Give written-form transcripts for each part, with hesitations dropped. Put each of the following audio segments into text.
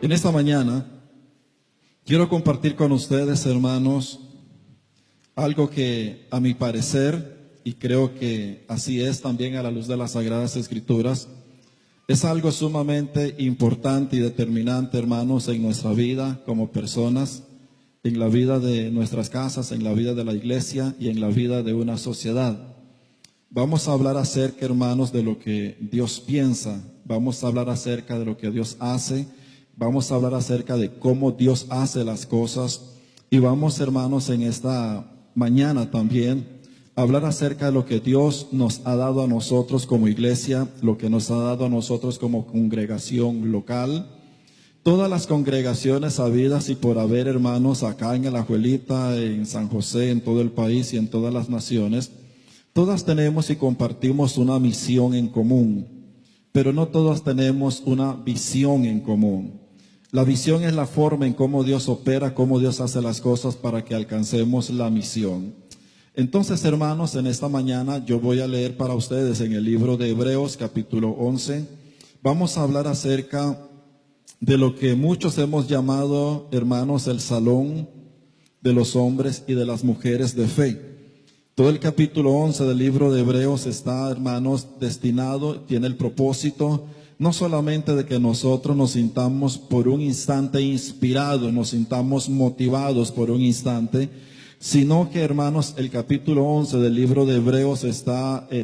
En esta mañana quiero compartir con ustedes, hermanos, algo que a mi parecer, y creo que así es también a la luz de las Sagradas Escrituras, es algo sumamente importante y determinante, hermanos, en nuestra vida como personas, en la vida de nuestras casas, en la vida de la iglesia y en la vida de una sociedad. Vamos a hablar acerca, hermanos, de lo que Dios piensa. Vamos a hablar acerca de lo que Dios hace. Vamos a hablar acerca de cómo Dios hace las cosas. Y vamos, hermanos, en esta mañana también a hablar acerca de lo que Dios nos ha dado a nosotros como iglesia, lo que nos ha dado a nosotros como congregación local. Todas las congregaciones habidas y por haber, hermanos, acá en Alajuelita, en San José, en todo el país y en todas las naciones, todas tenemos y compartimos una misión en común, pero no todas tenemos una visión en común. La visión es la forma en cómo Dios opera, cómo Dios hace las cosas para que alcancemos la misión. Entonces, hermanos, en esta mañana yo voy a leer para ustedes en el libro de Hebreos, capítulo 11. Vamos a hablar acerca de lo que muchos hemos llamado, hermanos, el salón de los hombres y de las mujeres de fe. Todo el capítulo 11 del libro de Hebreos está, hermanos, destinado, tiene el propósito, no solamente de que nosotros nos sintamos por un instante inspirados, nos sintamos motivados por un instante, sino que, hermanos, el capítulo 11 del libro de Hebreos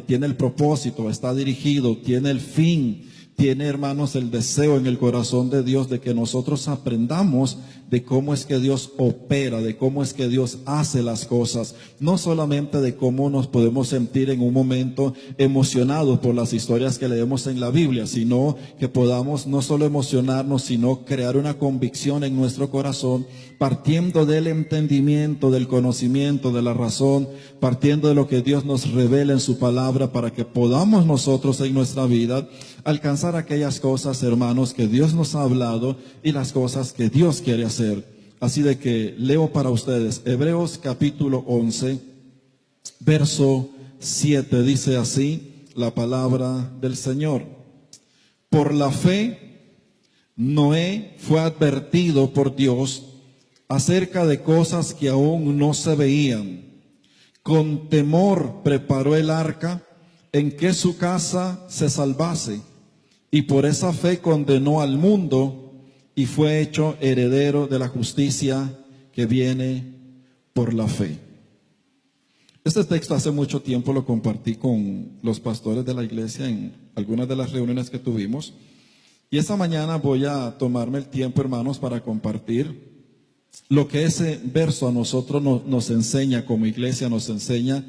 tiene el propósito, está dirigido, tiene el fin, tiene, hermanos, el deseo en el corazón de Dios de que nosotros aprendamos de cómo es que Dios opera, de cómo es que Dios hace las cosas, no solamente de cómo nos podemos sentir en un momento emocionados por las historias que leemos en la Biblia, sino que podamos no solo emocionarnos, sino crear una convicción en nuestro corazón, partiendo del entendimiento, del conocimiento, de la razón, partiendo de lo que Dios nos revela en su palabra, para que podamos nosotros en nuestra vida alcanzar aquellas cosas, hermanos, que Dios nos ha hablado y las cosas que Dios quiere hacer. Así de que leo para ustedes Hebreos capítulo 11, verso 7, dice así la palabra del Señor. Por la fe, Noé fue advertido por Dios acerca de cosas que aún no se veían. Con temor preparó el arca en que su casa se salvase, y por esa fe condenó al mundo y fue hecho heredero de la justicia que viene por la fe. Este texto hace mucho tiempo lo compartí con los pastores de la iglesia en algunas de las reuniones que tuvimos, y esta mañana voy a tomarme el tiempo, hermanos, para compartir lo que ese verso a nosotros nos enseña como iglesia, nos enseña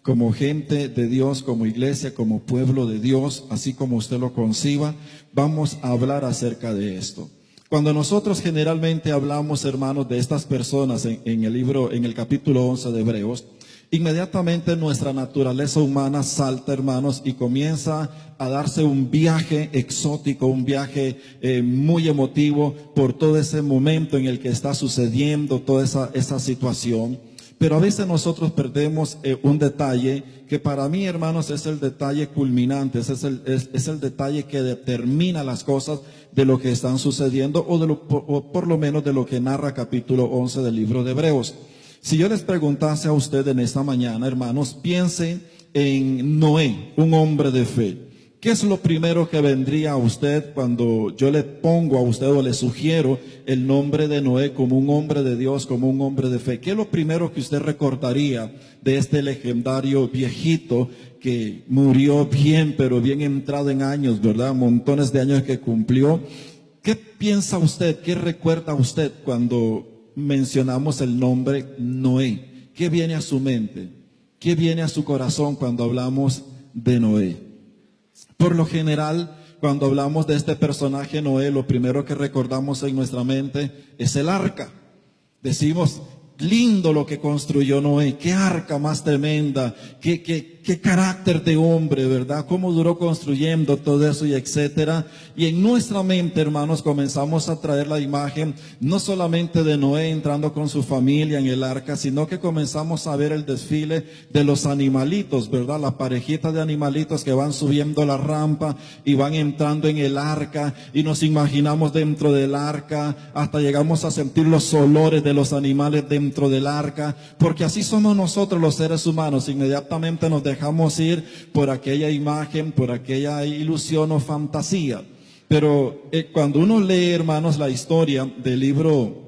como gente de Dios, como iglesia, como pueblo de Dios, así como usted lo conciba. Vamos a hablar acerca de esto. Cuando nosotros generalmente hablamos, hermanos, de estas personas en el capítulo 11 de Hebreos, inmediatamente nuestra naturaleza humana salta, hermanos, y comienza a darse un viaje exótico, un viaje muy emotivo por todo ese momento en el que está sucediendo toda esa situación. Pero a veces nosotros perdemos un detalle que para mí, hermanos, es el detalle culminante, es el detalle que determina las cosas de lo que están sucediendo o por lo menos de lo que narra capítulo 11 del libro de Hebreos. Si yo les preguntase a usted en esta mañana, hermanos, piensen en Noé, un hombre de fe. ¿Qué es lo primero que vendría a usted cuando yo le pongo a usted o le sugiero el nombre de Noé como un hombre de Dios, como un hombre de fe? ¿Qué es lo primero que usted recordaría de este legendario viejito que murió bien, pero bien entrado en años, ¿verdad? Montones de años que cumplió. ¿Qué piensa usted, qué recuerda usted cuando mencionamos el nombre Noé? ¿Qué viene a su mente? ¿Qué viene a su corazón cuando hablamos de Noé? Por lo general, cuando hablamos de este personaje Noé, lo primero que recordamos en nuestra mente es el arca. Decimos, Lindo lo que construyó Noé, qué arca más tremenda, qué carácter de hombre, ¿verdad? Cómo duró construyendo todo eso y etcétera. Y en nuestra mente, hermanos, comenzamos a traer la imagen no solamente de Noé entrando con su familia en el arca, sino que comenzamos a ver el desfile de los animalitos, ¿verdad? La parejita de animalitos que van subiendo la rampa y van entrando en el arca, y nos imaginamos dentro del arca, hasta llegamos a sentir los olores de los animales dentro del arca, porque así somos nosotros los seres humanos. Inmediatamente nos dejamos ir por aquella imagen, por aquella ilusión o fantasía. Pero cuando uno lee, hermanos, la historia del libro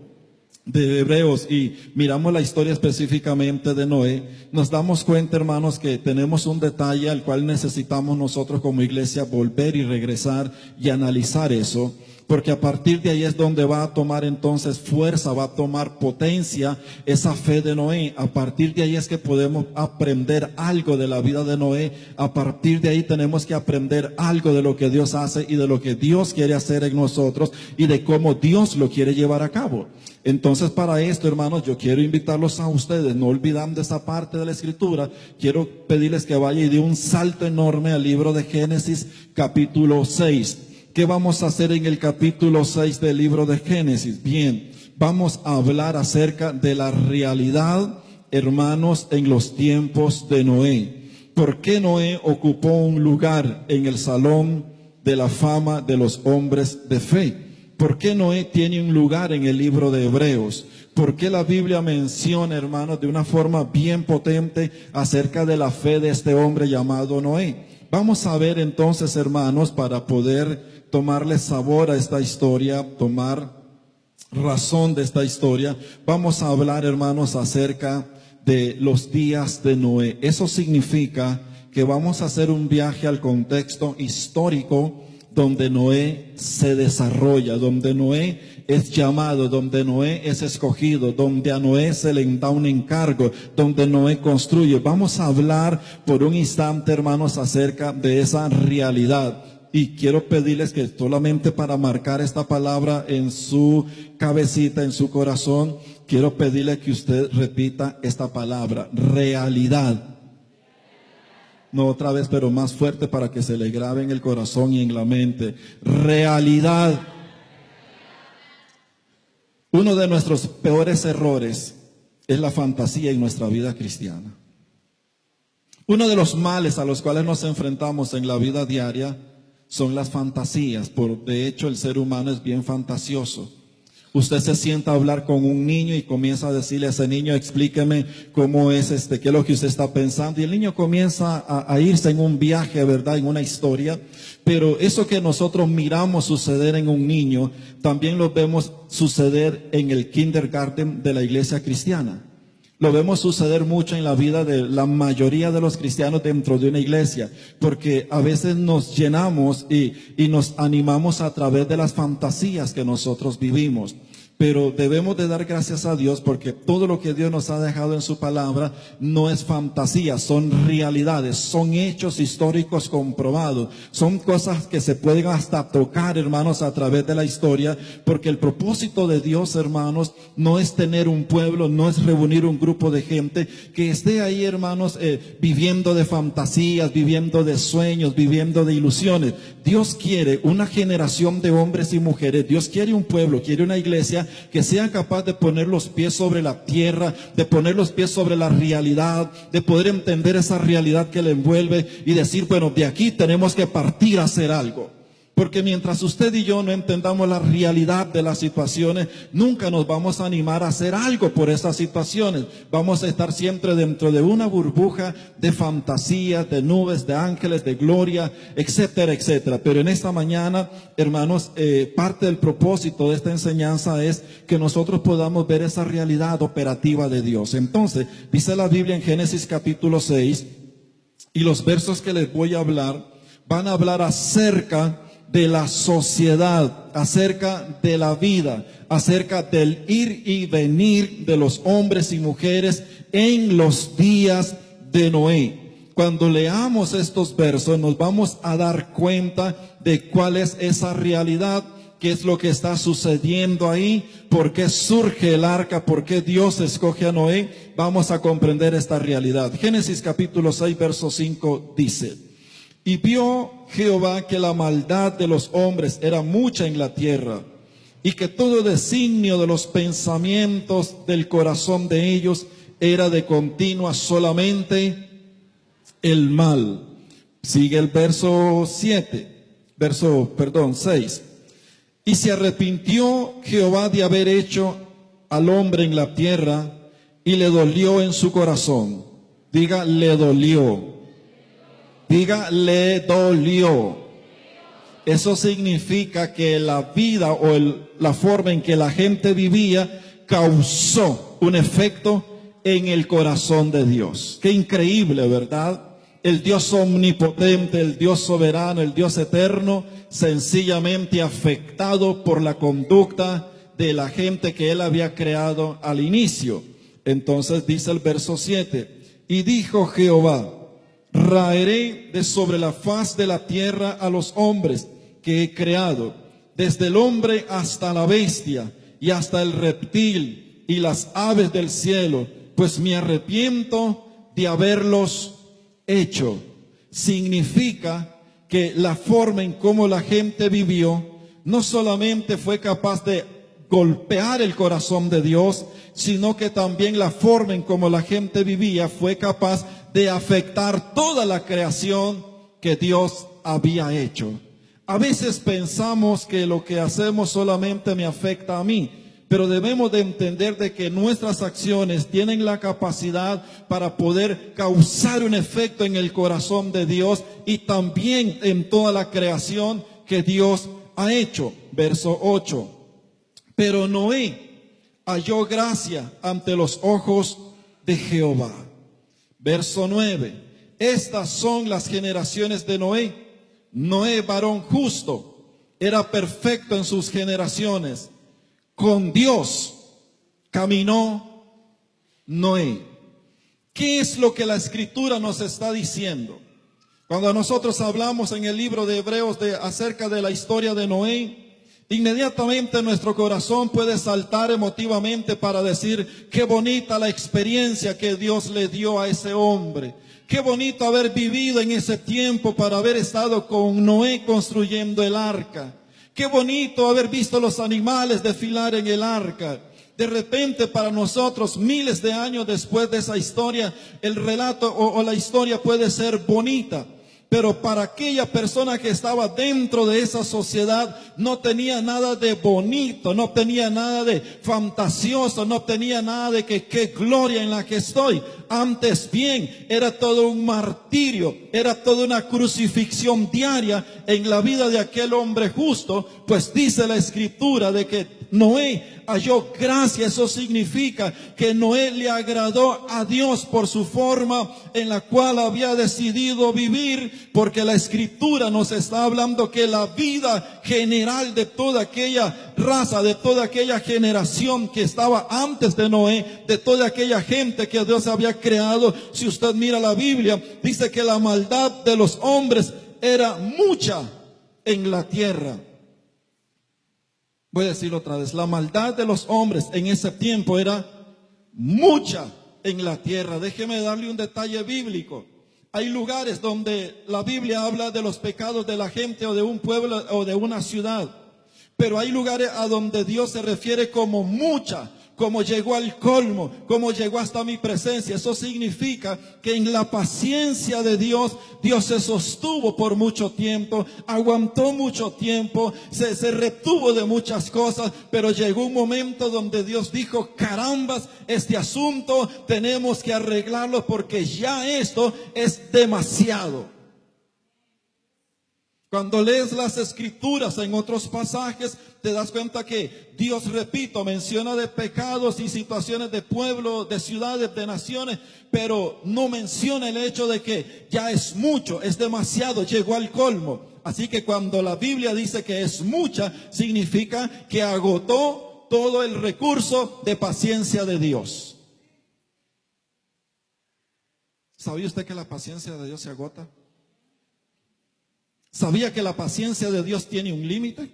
de Hebreos y miramos la historia específicamente de Noé, nos damos cuenta, hermanos, que tenemos un detalle al cual necesitamos nosotros como iglesia volver y regresar y analizar eso, porque a partir de ahí es donde va a tomar entonces fuerza, va a tomar potencia esa fe de Noé. A partir de ahí es que podemos aprender algo de la vida de Noé. A partir de ahí tenemos que aprender algo de lo que Dios hace y de lo que Dios quiere hacer en nosotros y de cómo Dios lo quiere llevar a cabo. Entonces, para esto, hermanos, yo quiero invitarlos a ustedes, no olvidando esa parte de la Escritura. Quiero pedirles que vayan y den un salto enorme al libro de Génesis, capítulo 6. ¿Qué vamos a hacer en el capítulo 6 del libro de Génesis? Bien, vamos a hablar acerca de la realidad, hermanos, en los tiempos de Noé. ¿Por qué Noé ocupó un lugar en el salón de la fama de los hombres de fe? ¿Por qué Noé tiene un lugar en el libro de Hebreos? ¿Por qué la Biblia menciona, hermanos, de una forma bien potente acerca de la fe de este hombre llamado Noé? Vamos a ver entonces, hermanos, para poder tomarle sabor a esta historia, tomar razón de esta historia, vamos a hablar, hermanos, acerca de los días de Noé. Eso significa que vamos a hacer un viaje al contexto histórico donde Noé se desarrolla, donde Noé es llamado, donde Noé es escogido, donde a Noé se le da un encargo, donde Noé construye. Vamos a hablar por un instante, hermanos, acerca de esa realidad. Y quiero pedirles que solamente para marcar esta palabra en su cabecita, en su corazón, quiero pedirle que usted repita esta palabra: realidad. No, otra vez, pero más fuerte para que se le grabe en el corazón y en la mente. Realidad. Uno de nuestros peores errores es la fantasía en nuestra vida cristiana. Uno de los males a los cuales nos enfrentamos en la vida diaria son las fantasías. De hecho, el ser humano es bien fantasioso. Usted se sienta a hablar con un niño y comienza a decirle a ese niño: explíqueme cómo es qué es lo que usted está pensando. Y el niño comienza a irse en un viaje, ¿verdad? En una historia. Pero eso que nosotros miramos suceder en un niño, también lo vemos suceder en el kindergarten de la iglesia cristiana. Lo vemos suceder mucho en la vida de la mayoría de los cristianos dentro de una iglesia, porque a veces nos llenamos y nos animamos a través de las fantasías que nosotros vivimos. Pero debemos de dar gracias a Dios porque todo lo que Dios nos ha dejado en su palabra no es fantasía, son realidades, son hechos históricos comprobados, son cosas que se pueden hasta tocar, hermanos, a través de la historia, porque el propósito de Dios, hermanos, no es tener un pueblo, no es reunir un grupo de gente que esté ahí, hermanos, viviendo de fantasías, viviendo de sueños, viviendo de ilusiones. Dios quiere una generación de hombres y mujeres, Dios quiere un pueblo, quiere una iglesia que sea capaz de poner los pies sobre la tierra, de poner los pies sobre la realidad, de poder entender esa realidad que le envuelve y decir: bueno, de aquí tenemos que partir a hacer algo. Porque mientras usted y yo no entendamos la realidad de las situaciones, nunca nos vamos a animar a hacer algo por esas situaciones. Vamos a estar siempre dentro de una burbuja de fantasías, de nubes, de ángeles, de gloria, etcétera, etcétera. Pero en esta mañana, hermanos, parte del propósito de esta enseñanza es que nosotros podamos ver esa realidad operativa de Dios. Entonces, dice la Biblia en Génesis capítulo 6, y los versos que les voy a hablar van a hablar acerca de la sociedad, acerca de la vida, acerca del ir y venir de los hombres y mujeres en los días de Noé. Cuando leamos estos versos nos vamos a dar cuenta de cuál es esa realidad qué es lo que está sucediendo ahí, por qué surge el arca, por qué Dios escoge a Noé, vamos a comprender esta realidad. Génesis capítulo 6, verso 5 dice: y vio Jehová que la maldad de los hombres era mucha en la tierra, y que todo designio de los pensamientos del corazón de ellos era de continua solamente el mal. Sigue el verso 6. Y se arrepintió Jehová de haber hecho al hombre en la tierra, y le dolió en su corazón. Diga, le dolió. Diga, le dolió. Eso significa que la vida o la forma en que la gente vivía causó un efecto en el corazón de Dios. Qué increíble, ¿verdad? El Dios omnipotente, el Dios soberano, el Dios eterno, sencillamente afectado por la conducta de la gente que Él había creado al inicio. Entonces dice el verso 7, y dijo Jehová: raeré de sobre la faz de la tierra a los hombres que he creado, desde el hombre hasta la bestia y hasta el reptil y las aves del cielo, pues me arrepiento de haberlos hecho. Significa que la forma en cómo la gente vivió no solamente fue capaz de golpear el corazón de Dios, sino que también la forma en cómo la gente vivía fue capaz de afectar toda la creación que Dios había hecho. A veces pensamos que lo que hacemos solamente me afecta a mí, pero debemos de entender de que nuestras acciones tienen la capacidad para poder causar un efecto en el corazón de Dios y también en toda la creación que Dios ha hecho. Verso 8. Pero Noé halló gracia ante los ojos de Jehová. Verso 9. Estas son las generaciones de Noé. Noé, varón justo, era perfecto en sus generaciones. Con Dios caminó Noé. ¿Qué es lo que la Escritura nos está diciendo? Cuando nosotros hablamos en el libro de Hebreos acerca de la historia de Noé, inmediatamente nuestro corazón puede saltar emotivamente para decir: qué bonita la experiencia que Dios le dio a ese hombre. Qué bonito haber vivido en ese tiempo para haber estado con Noé construyendo el arca. Qué bonito haber visto los animales desfilar en el arca. De repente para nosotros, miles de años después de esa historia, el relato o la historia puede ser bonita. Pero para aquella persona que estaba dentro de esa sociedad, no tenía nada de bonito, no tenía nada de fantasioso, no tenía nada de que qué gloria en la que estoy. Antes bien, era todo un martirio, era toda una crucifixión diaria en la vida de aquel hombre justo, pues dice la Escritura de que Noé halló gracia. Eso significa que Noé le agradó a Dios por su forma en la cual había decidido vivir, porque la Escritura nos está hablando que la vida general de toda aquella raza, de toda aquella generación que estaba antes de Noé, de toda aquella gente que Dios había creado, si usted mira la Biblia, dice que la maldad de los hombres era mucha en la tierra. Voy a decirlo otra vez: la maldad de los hombres en ese tiempo era mucha en la tierra. Déjeme darle un detalle bíblico. Hay lugares donde la Biblia habla de los pecados de la gente o de un pueblo o de una ciudad, pero hay lugares a donde Dios se refiere como mucha, como llegó al colmo, como llegó hasta mi presencia. Eso significa que en la paciencia de Dios, Dios se sostuvo por mucho tiempo, aguantó mucho tiempo, se retuvo de muchas cosas, pero llegó un momento donde Dios dijo: carambas, este asunto tenemos que arreglarlo porque ya esto es demasiado. Cuando lees las Escrituras en otros pasajes, te das cuenta que Dios, repito, menciona de pecados y situaciones de pueblos, de ciudades, de naciones, pero no menciona el hecho de que ya es mucho, es demasiado, llegó al colmo. Así que cuando la Biblia dice que es mucha, significa que agotó todo el recurso de paciencia de Dios. ¿Sabía usted que la paciencia de Dios se agota? ¿Sabía que la paciencia de Dios tiene un límite?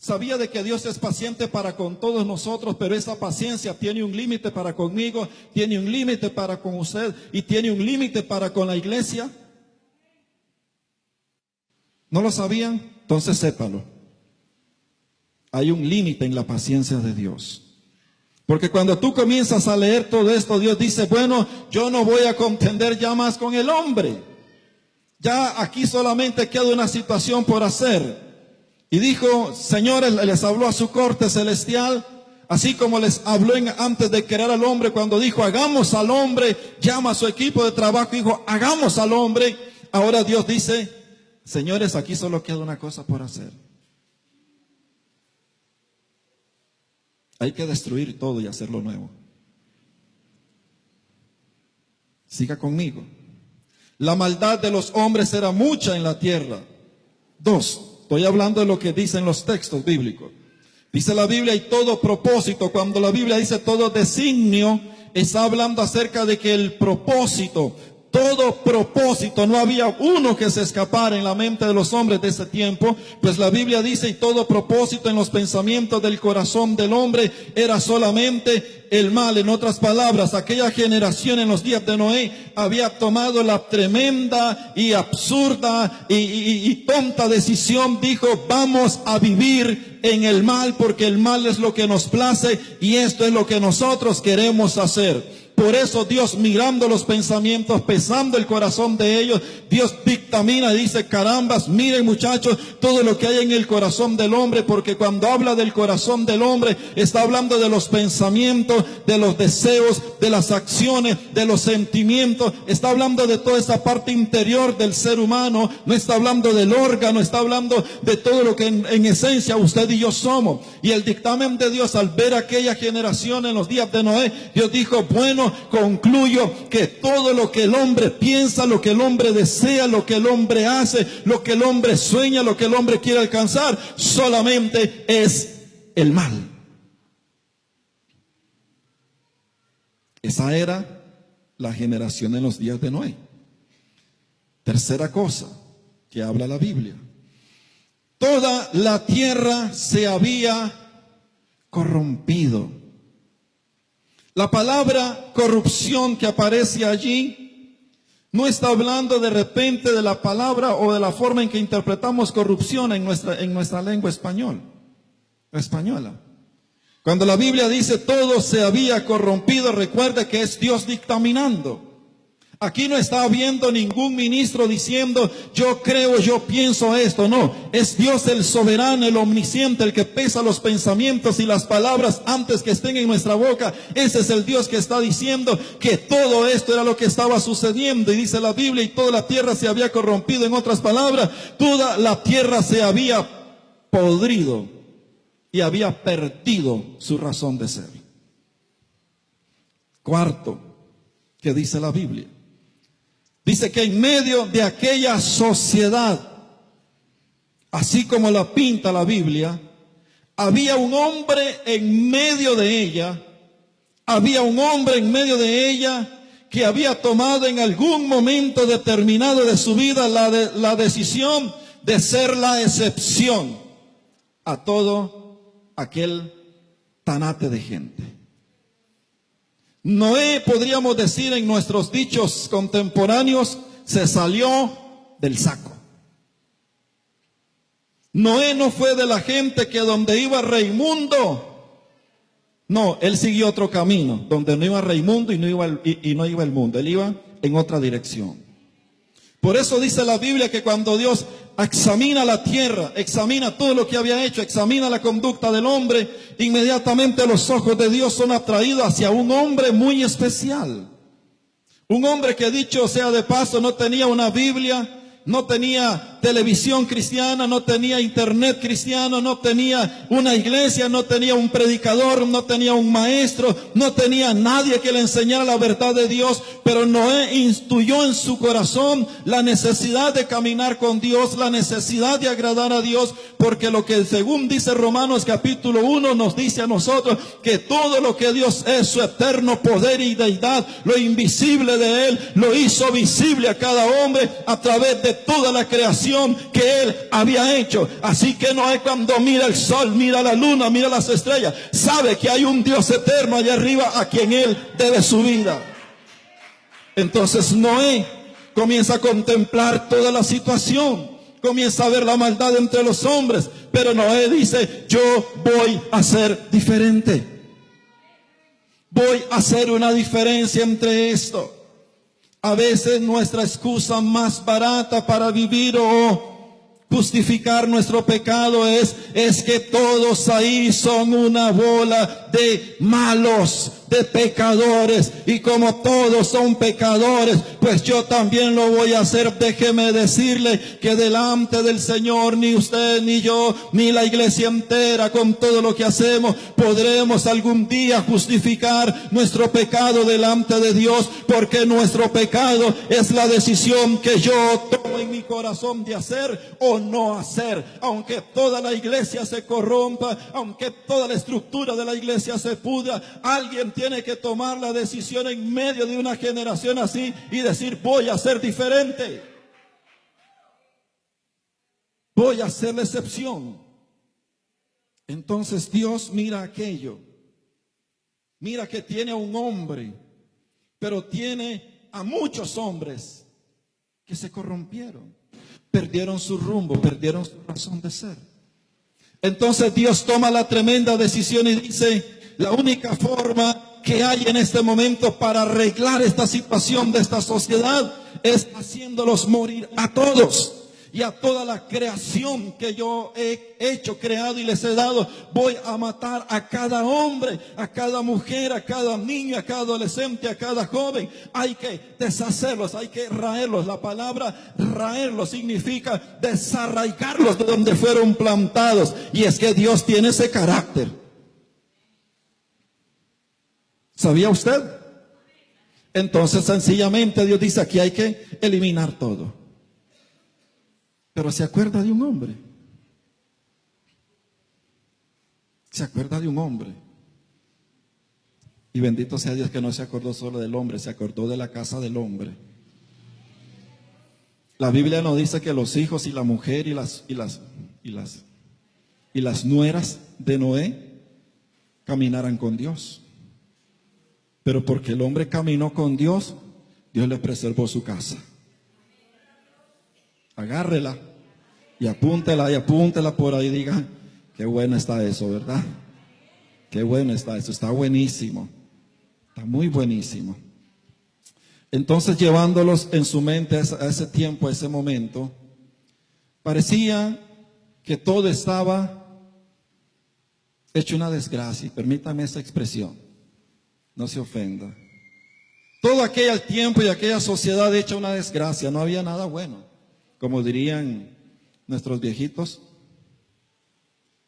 Sabía de que Dios es paciente para con todos nosotros, pero esa paciencia tiene un límite para conmigo, tiene un límite para con usted y tiene un límite para con la iglesia. ¿No lo sabían? Entonces sépalo. Hay un límite en la paciencia de Dios. Porque cuando tú comienzas a leer todo esto, Dios dice, bueno, yo no voy a contender ya más con el hombre. Ya aquí solamente queda una situación por hacer. Y dijo, señores, les habló a su corte celestial, así como les habló antes de crear al hombre, cuando dijo, hagamos al hombre, llama a su equipo de trabajo y dijo, hagamos al hombre. Ahora Dios dice, señores, aquí solo queda una cosa por hacer. Hay que destruir todo y hacerlo nuevo. Siga conmigo. La maldad de los hombres era mucha en la tierra. 2. Estoy hablando de lo que dicen los textos bíblicos. Dice la Biblia, y todo propósito. Cuando la Biblia dice todo designio, está hablando acerca de que el propósito, todo propósito, no había uno que se escapara en la mente de los hombres de ese tiempo, pues la Biblia dice, y todo propósito en los pensamientos del corazón del hombre era solamente el mal. En otras palabras, aquella generación en los días de Noé había tomado la tremenda y absurda y tonta decisión, dijo, vamos a vivir en el mal porque el mal es lo que nos place y esto es lo que nosotros queremos hacer. Por eso Dios, mirando los pensamientos, pesando el corazón de ellos, Dios dictamina y dice, carambas, miren muchachos, todo lo que hay en el corazón del hombre, porque cuando habla del corazón del hombre, está hablando de los pensamientos, de los deseos, de las acciones, de los sentimientos, está hablando de toda esa parte interior del ser humano, no está hablando del órgano, está hablando de todo lo que en esencia usted y yo somos. Y el dictamen de Dios al ver aquella generación en los días de Noé, Dios dijo, bueno, concluyo que todo lo que el hombre piensa, lo que el hombre desea, lo que el hombre hace, lo que el hombre sueña, lo que el hombre quiere alcanzar, solamente es el mal. Esa era la generación en los días de Noé. Tercera cosa que habla la Biblia. Toda la tierra se había corrompido. La palabra corrupción que aparece allí no está hablando de repente de la palabra o de la forma en que interpretamos corrupción en nuestra lengua española. Cuando la Biblia dice todo se había corrompido, recuerde que es Dios dictaminando. Aquí no está habiendo ningún ministro diciendo, yo creo, yo pienso esto. No, es Dios el soberano, el omnisciente, el que pesa los pensamientos y las palabras antes que estén en nuestra boca. Ese es el Dios que está diciendo que todo esto era lo que estaba sucediendo. Y dice la Biblia, y toda la tierra se había corrompido. En otras palabras, toda la tierra se había podrido y había perdido su razón de ser. Cuarto, ¿qué dice la Biblia? Dice que en medio de aquella sociedad, así como la pinta la Biblia, había un hombre en medio de ella, había un hombre en medio de ella que había tomado en algún momento determinado de su vida la decisión de ser la excepción a todo aquel tanate de gente. Noé, podríamos decir en nuestros dichos contemporáneos, se salió del saco. Noé no fue de la gente que donde iba Raimundo, no, él siguió otro camino, donde no iba Raimundo y no iba el mundo, él iba en otra dirección. Por eso dice la Biblia que cuando Dios examina la tierra, examina todo lo que había hecho, examina la conducta del hombre, inmediatamente los ojos de Dios son atraídos hacia un hombre muy especial. Un hombre que, dicho sea de paso, no tenía una Biblia, no tenía televisión cristiana, no tenía internet cristiano, no tenía una iglesia, no tenía un predicador, no tenía un maestro, no tenía nadie que le enseñara la verdad de Dios. Pero Noé instruyó en su corazón la necesidad de caminar con Dios, la necesidad de agradar a Dios, porque lo que según dice Romanos capítulo 1 nos dice a nosotros que todo lo que Dios es, su eterno poder y deidad, lo invisible de Él, lo hizo visible a cada hombre a través de toda la creación creación que Él había hecho. Así que Noé, cuando mira el sol, mira la luna, mira las estrellas, sabe que hay un Dios eterno allá arriba a quien Él debe su vida. Entonces Noé comienza a contemplar toda la situación, comienza a ver la maldad entre los hombres, pero Noé dice: yo voy a ser diferente. Voy a hacer una diferencia entre esto. A veces nuestra excusa más barata para vivir o justificar nuestro pecado es que todos ahí son una bola de malos, de pecadores, y como todos son pecadores, pues yo también lo voy a hacer. Déjeme decirle que delante del Señor ni usted, ni yo, ni la iglesia entera, con todo lo que hacemos, podremos algún día justificar nuestro pecado delante de Dios, porque nuestro pecado es la decisión que yo tomo en mi corazón de hacer o no hacer. Aunque toda la iglesia se corrompa, aunque toda la estructura de la iglesia se pudra, alguien tiene que tomar la decisión en medio de una generación así y decir: voy a ser diferente. Voy a ser la excepción. Entonces Dios mira aquello. Mira que tiene a un hombre, pero tiene a muchos hombres que se corrompieron, perdieron su rumbo, perdieron su razón de ser. Entonces Dios toma la tremenda decisión y dice: la única forma que hay en este momento para arreglar esta situación de esta sociedad es haciéndolos morir a todos. Y a toda la creación que yo he hecho, creado y les he dado, voy a matar a cada hombre, a cada mujer, a cada niño, a cada adolescente, a cada joven. Hay que deshacerlos, hay que raerlos. La palabra raerlos significa desarraigarlos de donde fueron plantados. Y es que Dios tiene ese carácter. ¿Sabía usted? Entonces sencillamente Dios dice: aquí hay que eliminar todo. Pero se acuerda de un hombre. Se acuerda de un hombre. Y bendito sea Dios que no se acordó solo del hombre, se acordó de la casa del hombre. La Biblia nos dice que los hijos y la mujer y las nueras de Noé caminaran con Dios. Pero porque el hombre caminó con Dios, Dios le preservó su casa. Agárrela y apúntela por ahí. Diga: qué bueno está eso, ¿verdad? Qué bueno está eso, está buenísimo. Está muy buenísimo. Entonces, llevándolos en su mente a ese tiempo, a ese momento, parecía que todo estaba hecho una desgracia. Permítame esa expresión, no se ofenda. Todo aquel tiempo y aquella sociedad hecha una desgracia, no había nada bueno. Como dirían nuestros viejitos,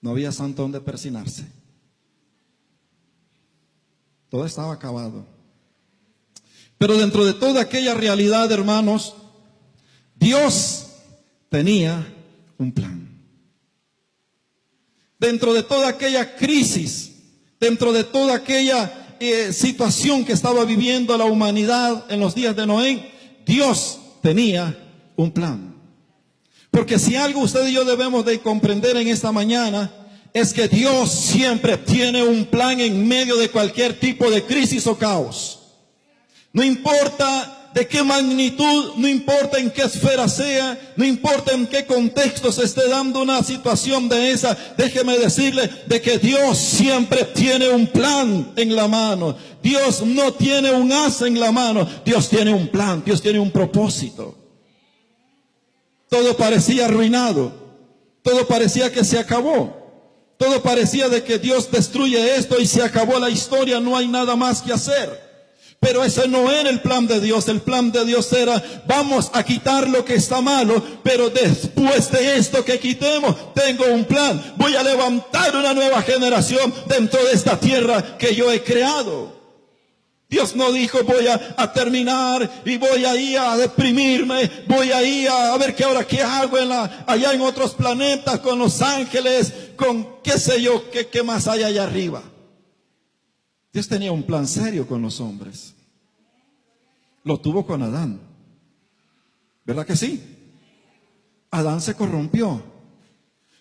no había santo donde persinarse. Todo estaba acabado. Pero dentro de toda aquella realidad, hermanos, Dios tenía un plan. Dentro de toda aquella crisis, dentro de toda aquella situación que estaba viviendo la humanidad en los días de Noé, Dios tenía un plan. Porque si algo usted y yo debemos de comprender en esta mañana, es que Dios siempre tiene un plan en medio de cualquier tipo de crisis o caos. No importa de qué magnitud, no importa en qué esfera sea, no importa en qué contexto se esté dando una situación de esa, déjeme decirle de que Dios siempre tiene un plan en la mano. Dios no tiene un as en la mano, Dios tiene un plan, Dios tiene un propósito. Todo parecía arruinado, todo parecía que se acabó, todo parecía de que Dios destruye esto y se acabó la historia, no hay nada más que hacer. Pero ese no era el plan de Dios. El plan de Dios era: vamos a quitar lo que está malo, pero después de esto que quitemos, tengo un plan. Voy a levantar una nueva generación dentro de esta tierra que yo he creado. Dios no dijo: voy a terminar y voy ahí a deprimirme, voy ahí a ver qué ahora qué hago allá en otros planetas con los ángeles, con qué sé yo, qué más hay allá arriba. Dios tenía un plan serio con los hombres. Lo tuvo con Adán, ¿verdad que sí? Adán se corrompió.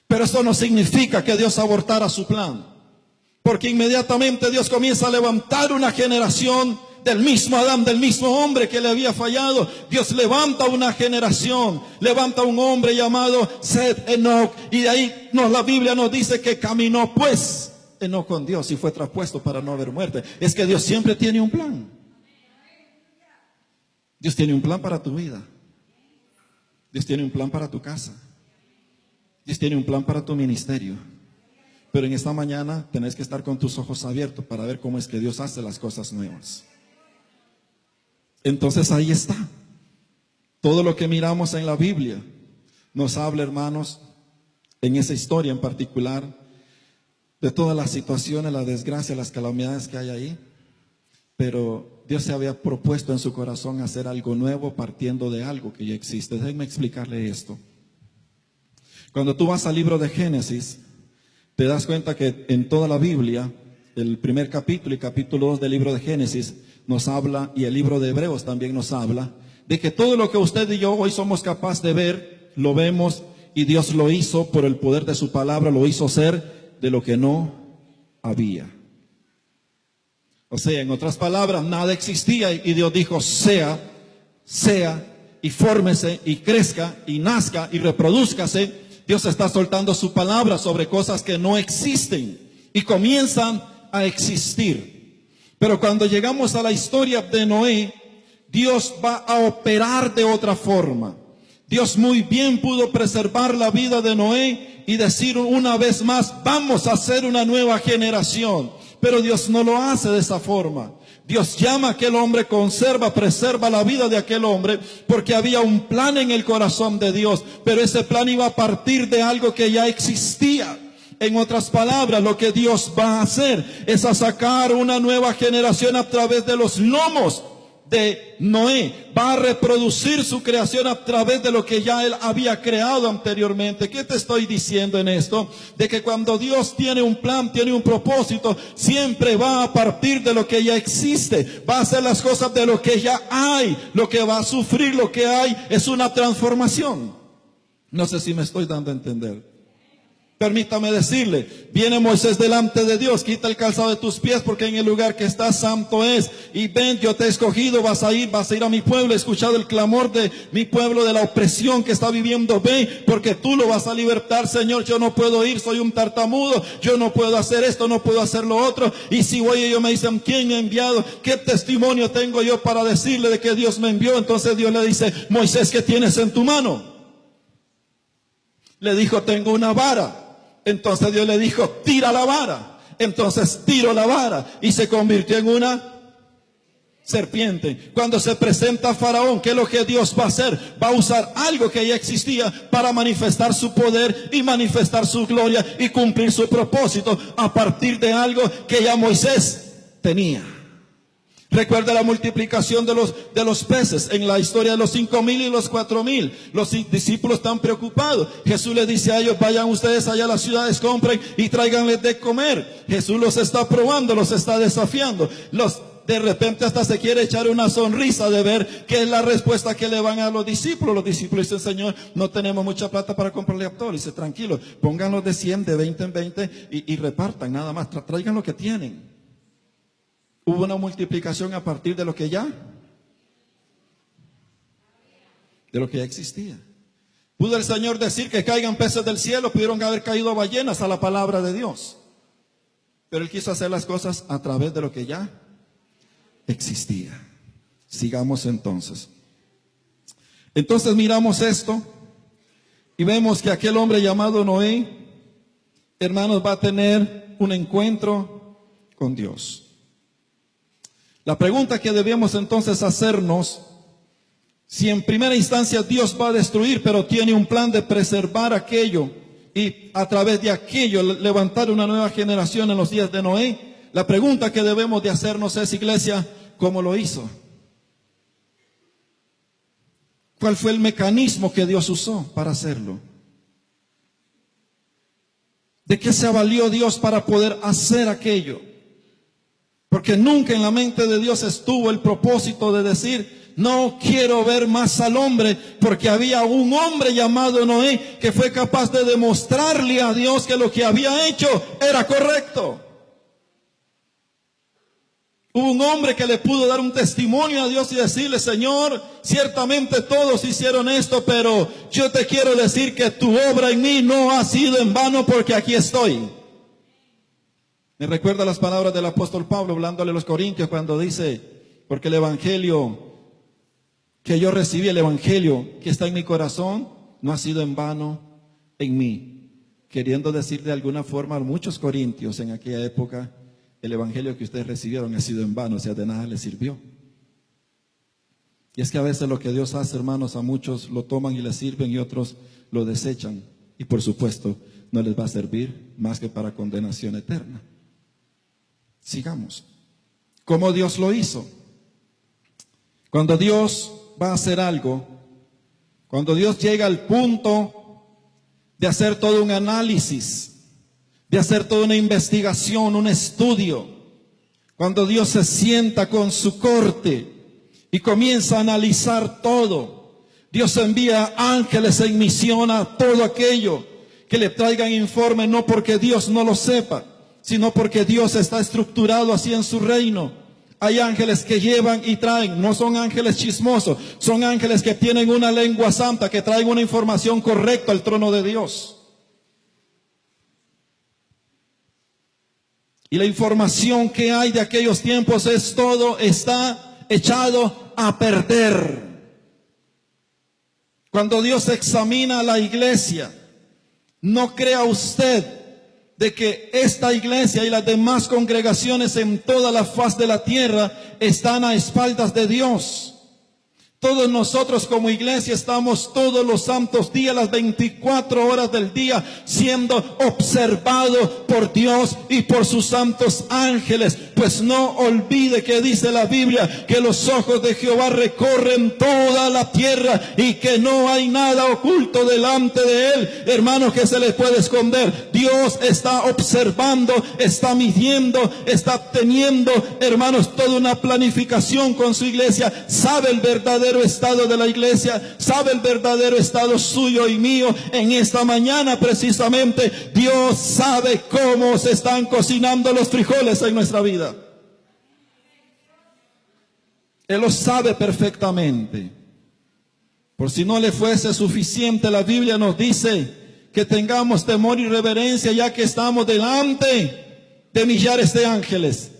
Pero eso no significa que Dios abortara su plan. Porque inmediatamente Dios comienza a levantar una generación del mismo Adán, del mismo hombre que le había fallado. Dios levanta una generación, levanta un hombre llamado Seth Enoch. Y de ahí la Biblia nos dice que caminó pues Enoch con Dios y fue traspuesto para no haber muerte. Es que Dios siempre tiene un plan. Dios tiene un plan para tu vida. Dios tiene un plan para tu casa. Dios tiene un plan para tu ministerio. Pero en esta mañana tenés que estar con tus ojos abiertos para ver cómo es que Dios hace las cosas nuevas. Entonces ahí está. Todo lo que miramos en la Biblia nos habla, hermanos, en esa historia en particular, de todas las situaciones, las desgracias, las calamidades que hay ahí. Pero Dios se había propuesto en su corazón hacer algo nuevo partiendo de algo que ya existe. Déjenme explicarle esto. Cuando tú vas al libro de Génesis, te das cuenta que en toda la Biblia, el primer capítulo y capítulo 2 del libro de Génesis nos habla, y el libro de Hebreos también nos habla, de que todo lo que usted y yo hoy somos capaces de ver, lo vemos, y Dios lo hizo por el poder de su palabra, lo hizo ser de lo que no había. O sea, en otras palabras, nada existía y Dios dijo, sea, y fórmese, y crezca, y nazca, y reprodúzcase. Dios está soltando su palabra sobre cosas que no existen y comienzan a existir. Pero cuando llegamos a la historia de Noé, Dios va a operar de otra forma. Dios muy bien pudo preservar la vida de Noé y decir una vez más, vamos a hacer una nueva generación. Pero Dios no lo hace de esa forma. Dios llama a aquel hombre, preserva la vida de aquel hombre, porque había un plan en el corazón de Dios, pero ese plan iba a partir de algo que ya existía. En otras palabras, lo que Dios va a hacer es a sacar una nueva generación a través de los lomos de Noé. Va a reproducir su creación a través de lo que ya él había creado anteriormente. ¿Qué te estoy diciendo en esto? De que cuando Dios tiene un plan, tiene un propósito, siempre va a partir de lo que ya existe. Va a hacer las cosas de lo que ya hay. Lo que va a sufrir, lo que hay, es una transformación. No sé si me estoy dando a entender. Permítame decirle, viene Moisés delante de Dios, quita el calzado de tus pies porque en el lugar que estás santo es. Y ven, yo te he escogido, vas a ir a mi pueblo. He escuchado el clamor de mi pueblo, de la opresión que está viviendo. Ven, porque tú lo vas a libertar, Señor. Yo no puedo ir, soy un tartamudo. Yo no puedo hacer esto, no puedo hacer lo otro. Y si voy, ellos me dicen, ¿quién me ha enviado? ¿Qué testimonio tengo yo para decirle de que Dios me envió? Entonces Dios le dice, Moisés, ¿qué tienes en tu mano? Le dijo, tengo una vara. Entonces Dios le dijo, tira la vara. Entonces tiró la vara y se convirtió en una serpiente. Cuando se presenta a Faraón, ¿qué es lo que Dios va a hacer? Va a usar algo que ya existía para manifestar su poder y manifestar su gloria y cumplir su propósito a partir de algo que ya Moisés tenía. Recuerda la multiplicación de los peces en la historia de los 5,000 y los 4,000. Los discípulos están preocupados. Jesús les dice a ellos, vayan ustedes allá a las ciudades, compren y tráiganles de comer. Jesús los está probando, los está desafiando. De repente hasta se quiere echar una sonrisa de ver qué es la respuesta que le van a los discípulos. Los discípulos dicen, Señor, no tenemos mucha plata para comprarle a todos. Dice, tranquilo, pónganlos de 100, de 20 en 20 y repartan nada más. Traigan lo que tienen. Hubo una multiplicación a partir de lo que ya existía. Pudo el Señor decir que caigan peces del cielo, pudieron haber caído ballenas a la palabra de Dios. Pero Él quiso hacer las cosas a través de lo que ya existía. Sigamos entonces. Entonces miramos esto y vemos que aquel hombre llamado Noé, hermanos, va a tener un encuentro con Dios. La pregunta que debemos entonces hacernos, si en primera instancia Dios va a destruir, pero tiene un plan de preservar aquello y a través de aquello levantar una nueva generación en los días de Noé, la pregunta que debemos de hacernos es, iglesia, ¿cómo lo hizo? ¿Cuál fue el mecanismo que Dios usó para hacerlo? ¿De qué se avalió Dios para poder hacer aquello? Porque nunca en la mente de Dios estuvo el propósito de decir, no quiero ver más al hombre, porque había un hombre llamado Noé que fue capaz de demostrarle a Dios que lo que había hecho era correcto. Hubo un hombre que le pudo dar un testimonio a Dios y decirle: Señor, ciertamente todos hicieron esto, pero yo te quiero decir que tu obra en mí no ha sido en vano, porque aquí estoy. Me recuerda las palabras del apóstol Pablo hablándole a los corintios cuando dice: porque el evangelio que yo recibí, el evangelio que está en mi corazón, no ha sido en vano en mí. Queriendo decir de alguna forma a muchos corintios en aquella época: el evangelio que ustedes recibieron ha sido en vano, o sea, de nada les sirvió. Y es que a veces lo que Dios hace, hermanos, a muchos lo toman y les sirven y otros lo desechan. Y por supuesto, no les va a servir más que para condenación eterna. Sigamos. ¿Cómo Dios lo hizo? Cuando Dios va a hacer algo, cuando Dios llega al punto de hacer todo un análisis, de hacer toda una investigación, un estudio, cuando Dios se sienta con su corte y comienza a analizar todo, Dios envía ángeles en misión a todo aquello que le traigan informe, no porque Dios no lo sepa, sino porque Dios está estructurado así en su reino. Hay ángeles que llevan y traen, no son ángeles chismosos, son ángeles que tienen una lengua santa, que traen una información correcta al trono de Dios. Y la información que hay de aquellos tiempos es todo está echado a perder. Cuando Dios examina a la iglesia, no crea usted de que esta iglesia y las demás congregaciones en toda la faz de la tierra están a espaldas de Dios. Todos nosotros como iglesia estamos todos los santos días, las 24 horas del día, siendo observados por Dios y por sus santos ángeles. Pues no olvide que dice la Biblia que los ojos de Jehová recorren toda la tierra y que no hay nada oculto delante de él, hermanos, que se les puede esconder. Dios está observando, está midiendo, está teniendo, hermanos, toda una planificación con su iglesia. Sabe el verdadero estado de la iglesia, sabe el verdadero estado suyo y mío. En esta mañana precisamente Dios sabe cómo se están cocinando los frijoles en nuestra vida. Él lo sabe perfectamente. Por si no le fuese suficiente, la Biblia nos dice que tengamos temor y reverencia, ya que estamos delante de millares de ángeles.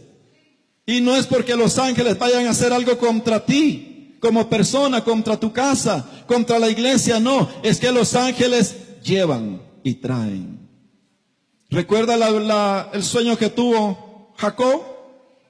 Y no es porque los ángeles vayan a hacer algo contra ti como persona, contra tu casa, contra la iglesia, no. Es que los ángeles llevan y traen. ¿Recuerda el sueño que tuvo Jacob?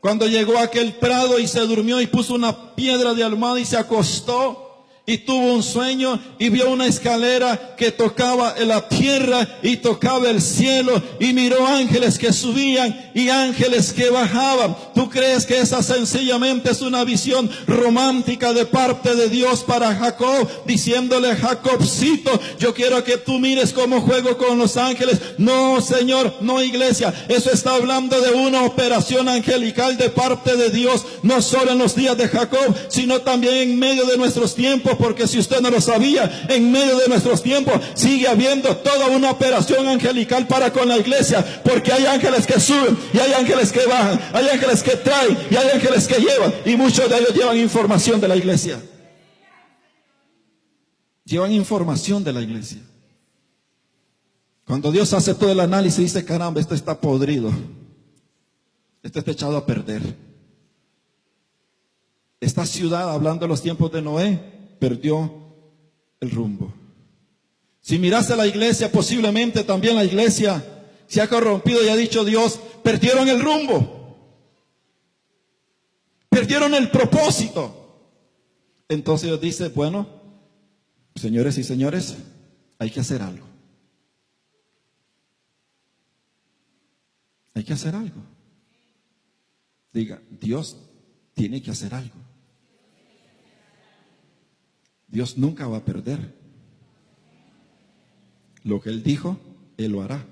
Cuando llegó a aquel prado y se durmió y puso una piedra de almohada y se acostó. Y tuvo un sueño y vio una escalera que tocaba la tierra y tocaba el cielo, y miró ángeles que subían y ángeles que bajaban. ¿Tú crees que esa sencillamente es una visión romántica de parte de Dios para Jacob, diciéndole: Jacobcito, yo quiero que tú mires cómo juego con los ángeles? No, Señor, no, iglesia. Eso está hablando de una operación angelical de parte de Dios, no solo en los días de Jacob, sino también en medio de nuestros tiempos. Porque si usted no lo sabía, en medio de nuestros tiempos sigue habiendo toda una operación angelical para con la iglesia, porque hay ángeles que suben y hay ángeles que bajan, hay ángeles que traen y hay ángeles que llevan, y muchos de ellos llevan información de la iglesia. Llevan información de la iglesia. Cuando Dios hace todo el análisis, dice: caramba, esto está podrido, esto está echado a perder. Esta ciudad, hablando de los tiempos de Noé, perdió el rumbo. Si mirase a la iglesia, posiblemente también la iglesia se ha corrompido y ha dicho Dios: perdieron el rumbo, perdieron el propósito. Entonces Dios dice: bueno, señores y señores, hay que hacer algo. Hay que hacer algo. Diga: Dios tiene que hacer algo. Dios nunca va a perder. Lo que Él dijo, Él lo hará.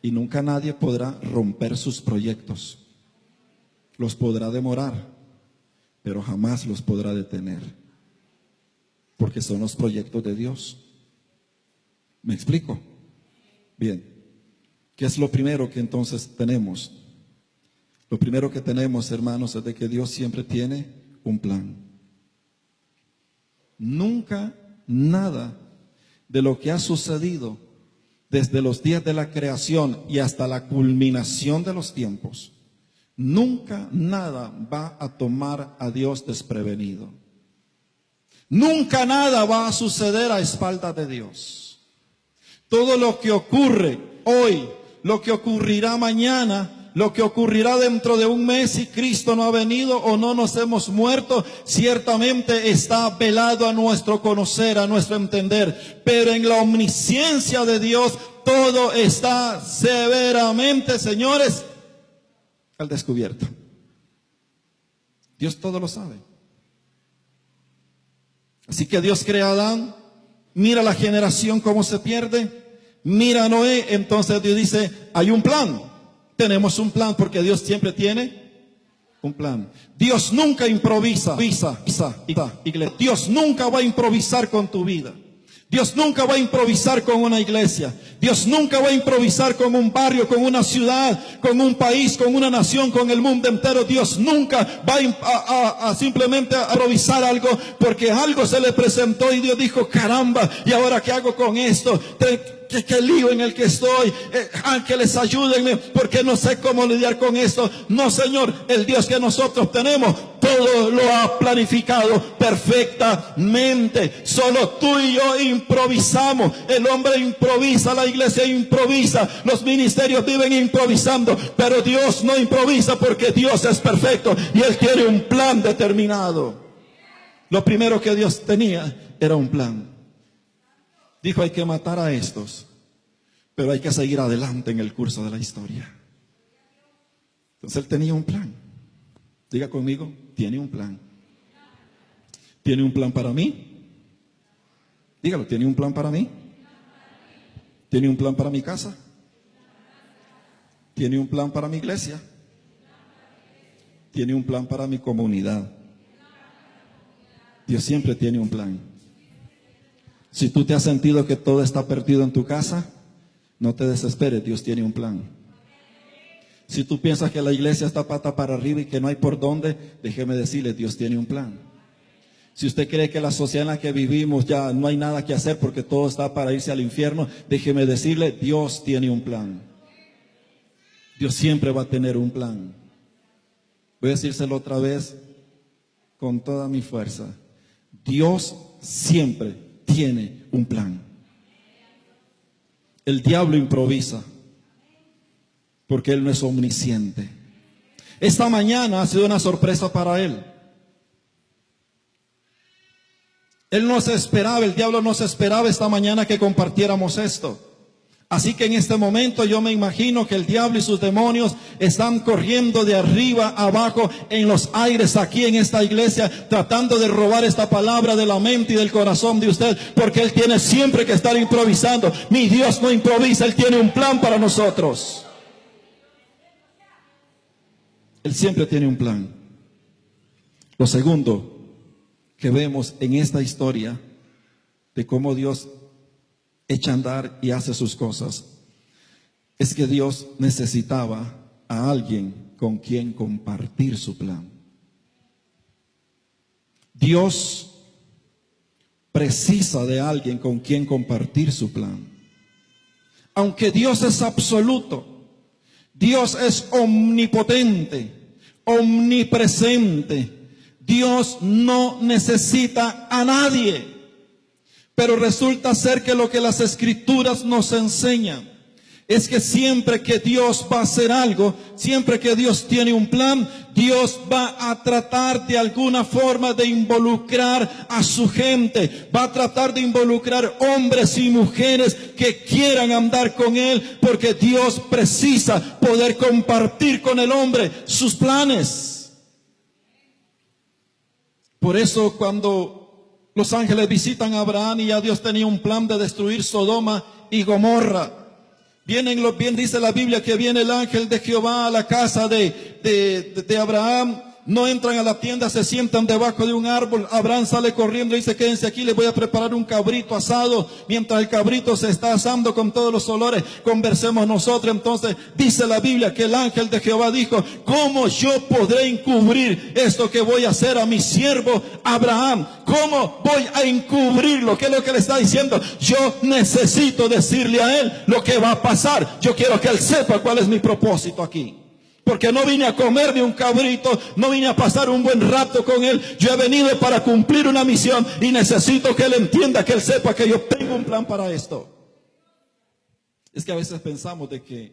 Y nunca nadie podrá romper sus proyectos. Los podrá demorar, pero jamás los podrá detener, porque son los proyectos de Dios. ¿Me explico? Bien, ¿qué es lo primero que entonces tenemos? Lo primero que tenemos, hermanos, es de que Dios siempre tiene un plan. Nunca nada de lo que ha sucedido desde los días de la creación y hasta la culminación de los tiempos, nunca nada va a tomar a Dios desprevenido. Nunca nada va a suceder a espaldas de Dios. Todo lo que ocurre hoy, lo que ocurrirá mañana, lo que ocurrirá dentro de un mes si Cristo no ha venido o no nos hemos muerto, ciertamente está velado a nuestro conocer, a nuestro entender. Pero en la omnisciencia de Dios, todo está severamente, señores, al descubierto. Dios todo lo sabe. Así que Dios crea a Adán, mira la generación cómo se pierde, mira a Noé, entonces Dios dice, hay un plan. Tenemos un plan porque Dios siempre tiene un plan. Dios nunca improvisa. Dios nunca va a improvisar con tu vida. Dios nunca va a improvisar con una iglesia. Dios nunca va a improvisar con un barrio, con una ciudad, con un país, con una nación, con el mundo entero. Dios nunca va a simplemente a improvisar algo porque algo se le presentó y Dios dijo, caramba, ¿y ahora qué hago con esto? ¿Qué lío en el que estoy? Ángeles, ayúdenme porque no sé cómo lidiar con esto. No, Señor, el Dios que nosotros tenemos todo lo ha planificado perfectamente. Solo tú y yo improvisamos. El hombre improvisa, la iglesia improvisa, los ministerios viven improvisando, pero Dios no improvisa porque Dios es perfecto y Él tiene un plan determinado. Lo primero que Dios tenía era un plan. Dijo, hay que matar a estos, pero hay que seguir adelante en el curso de la historia. Entonces Él tenía un plan. Diga conmigo, tiene un plan. ¿Tiene un plan para mí? Dígalo, ¿tiene un plan para mí? ¿Tiene un plan para mi casa? ¿Tiene un plan para mi iglesia? ¿Tiene un plan para mi comunidad? Dios siempre tiene un plan. Si tú te has sentido que todo está perdido en tu casa, no te desesperes, Dios tiene un plan. Si tú piensas que la iglesia está pata para arriba y que no hay por dónde, déjeme decirle, Dios tiene un plan. Si usted cree que la sociedad en la que vivimos ya no hay nada que hacer porque todo está para irse al infierno, déjeme decirle, Dios tiene un plan. Dios siempre va a tener un plan. Voy a decírselo otra vez con toda mi fuerza. Dios siempre tiene un plan. El diablo improvisa porque él no es omnisciente. Esta mañana ha sido una sorpresa para él. Él no se esperaba, el diablo no se esperaba esta mañana que compartiéramos esto. Así que en este momento yo me imagino que el diablo y sus demonios están corriendo de arriba a abajo en los aires aquí en esta iglesia, tratando de robar esta palabra de la mente y del corazón de usted, porque Él tiene siempre que estar improvisando. Mi Dios no improvisa, Él tiene un plan para nosotros. Él siempre tiene un plan. Lo segundo que vemos en esta historia de cómo Dios echa a andar y hace sus cosas, es que Dios necesitaba a alguien con quien compartir su plan. Dios precisa de alguien con quien compartir su plan. Aunque Dios es absoluto, Dios es omnipotente, omnipresente, Dios no necesita a nadie. Pero resulta ser que lo que las Escrituras nos enseñan es que siempre que Dios va a hacer algo, siempre que Dios tiene un plan, Dios va a tratar de alguna forma de involucrar a su gente, va a tratar de involucrar hombres y mujeres que quieran andar con Él, porque Dios precisa poder compartir con el hombre sus planes. Por eso cuando los ángeles visitan a Abraham y ya Dios tenía un plan de destruir Sodoma y Gomorra. Bien dice la Biblia que viene el ángel de Jehová a la casa de Abraham, no entran a la tienda, se sientan debajo de un árbol. Abraham sale corriendo y dice, quédense aquí, les voy a preparar un cabrito asado. Mientras el cabrito se está asando con todos los olores, conversemos nosotros. Entonces dice la Biblia que el ángel de Jehová dijo, ¿cómo yo podré encubrir esto que voy a hacer a mi siervo Abraham? ¿Cómo voy a encubrirlo? ¿Qué es lo que le está diciendo? Yo necesito decirle a él lo que va a pasar. Yo quiero que él sepa cuál es mi propósito aquí. Porque no vine a comerme un cabrito, no vine a pasar un buen rato con él. Yo he venido para cumplir una misión y necesito que él entienda, que él sepa que yo tengo un plan para esto. Es que a veces pensamos de que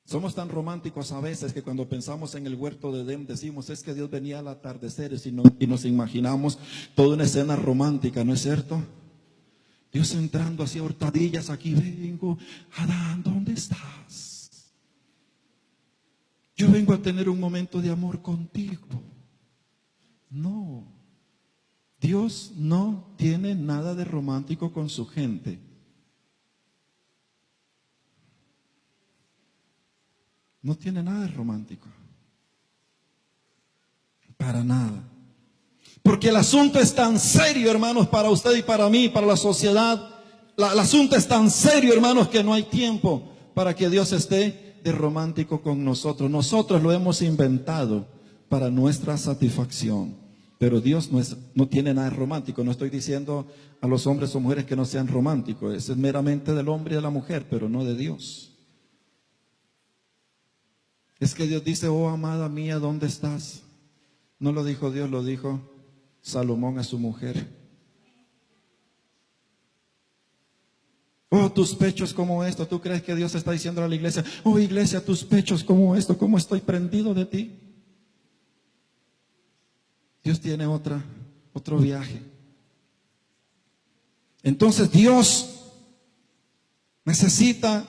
somos tan románticos a veces que cuando pensamos en el huerto de Edén decimos, es que Dios venía al atardecer y nos imaginamos toda una escena romántica, ¿no es cierto? Dios entrando hacia hurtadillas, aquí vengo. Adán, ¿dónde estás? Yo vengo a tener un momento de amor contigo. No, Dios no tiene nada de romántico con su gente. No tiene nada de romántico. Para nada. Porque el asunto es tan serio, hermanos, para usted y para mí, para la sociedad. El asunto es tan serio, hermanos, que no hay tiempo para que Dios esté de romántico con nosotros. Nosotros lo hemos inventado para nuestra satisfacción. Pero Dios no tiene nada de romántico. No estoy diciendo a los hombres o mujeres que no sean románticos. Eso es meramente del hombre y de la mujer, pero no de Dios. Es que Dios dice, oh amada mía, ¿dónde estás? No lo dijo Dios, lo dijo Salomón a su mujer. Oh, tus pechos como esto. ¿Tú crees que Dios está diciendo a la iglesia, oh iglesia, tus pechos como esto, cómo estoy prendido de ti? Dios tiene otro viaje. Entonces Dios necesita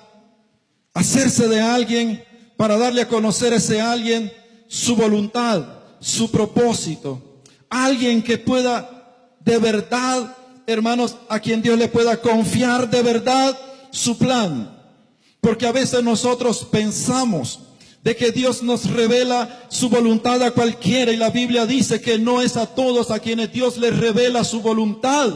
hacerse de alguien para darle a conocer a ese alguien su voluntad, su propósito. Alguien que pueda de verdad, hermanos, a quien Dios le pueda confiar de verdad su plan. Porque a veces nosotros pensamos de que Dios nos revela su voluntad a cualquiera, y la Biblia dice que no es a todos a quienes Dios les revela su voluntad.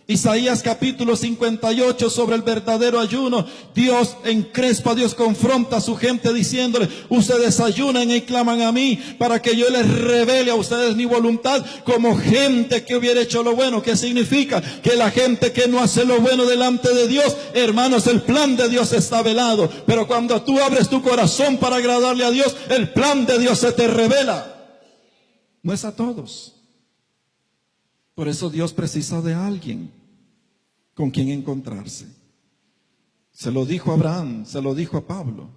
Isaías capítulo 58 sobre el verdadero ayuno. Dios encrespa, Dios confronta a su gente diciéndole, ustedes ayunan y claman a mí para que yo les revele a ustedes mi voluntad como gente que hubiera hecho lo bueno. ¿Qué significa? Que la gente que no hace lo bueno delante de Dios, hermanos, el plan de Dios está velado. Pero cuando tú abres tu corazón para agradarle a Dios, el plan de Dios se te revela. No es a todos. Por eso Dios precisa de alguien con quien encontrarse. Se lo dijo a Abraham, se lo dijo a Pablo.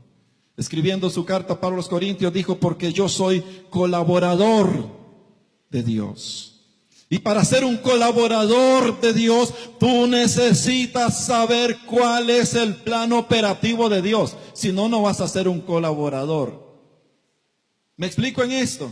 Escribiendo su carta, Pablo a los Corintios dijo, porque yo soy colaborador de Dios. Y para ser un colaborador de Dios, tú necesitas saber cuál es el plan operativo de Dios. Si no, no vas a ser un colaborador. ¿Me explico en esto?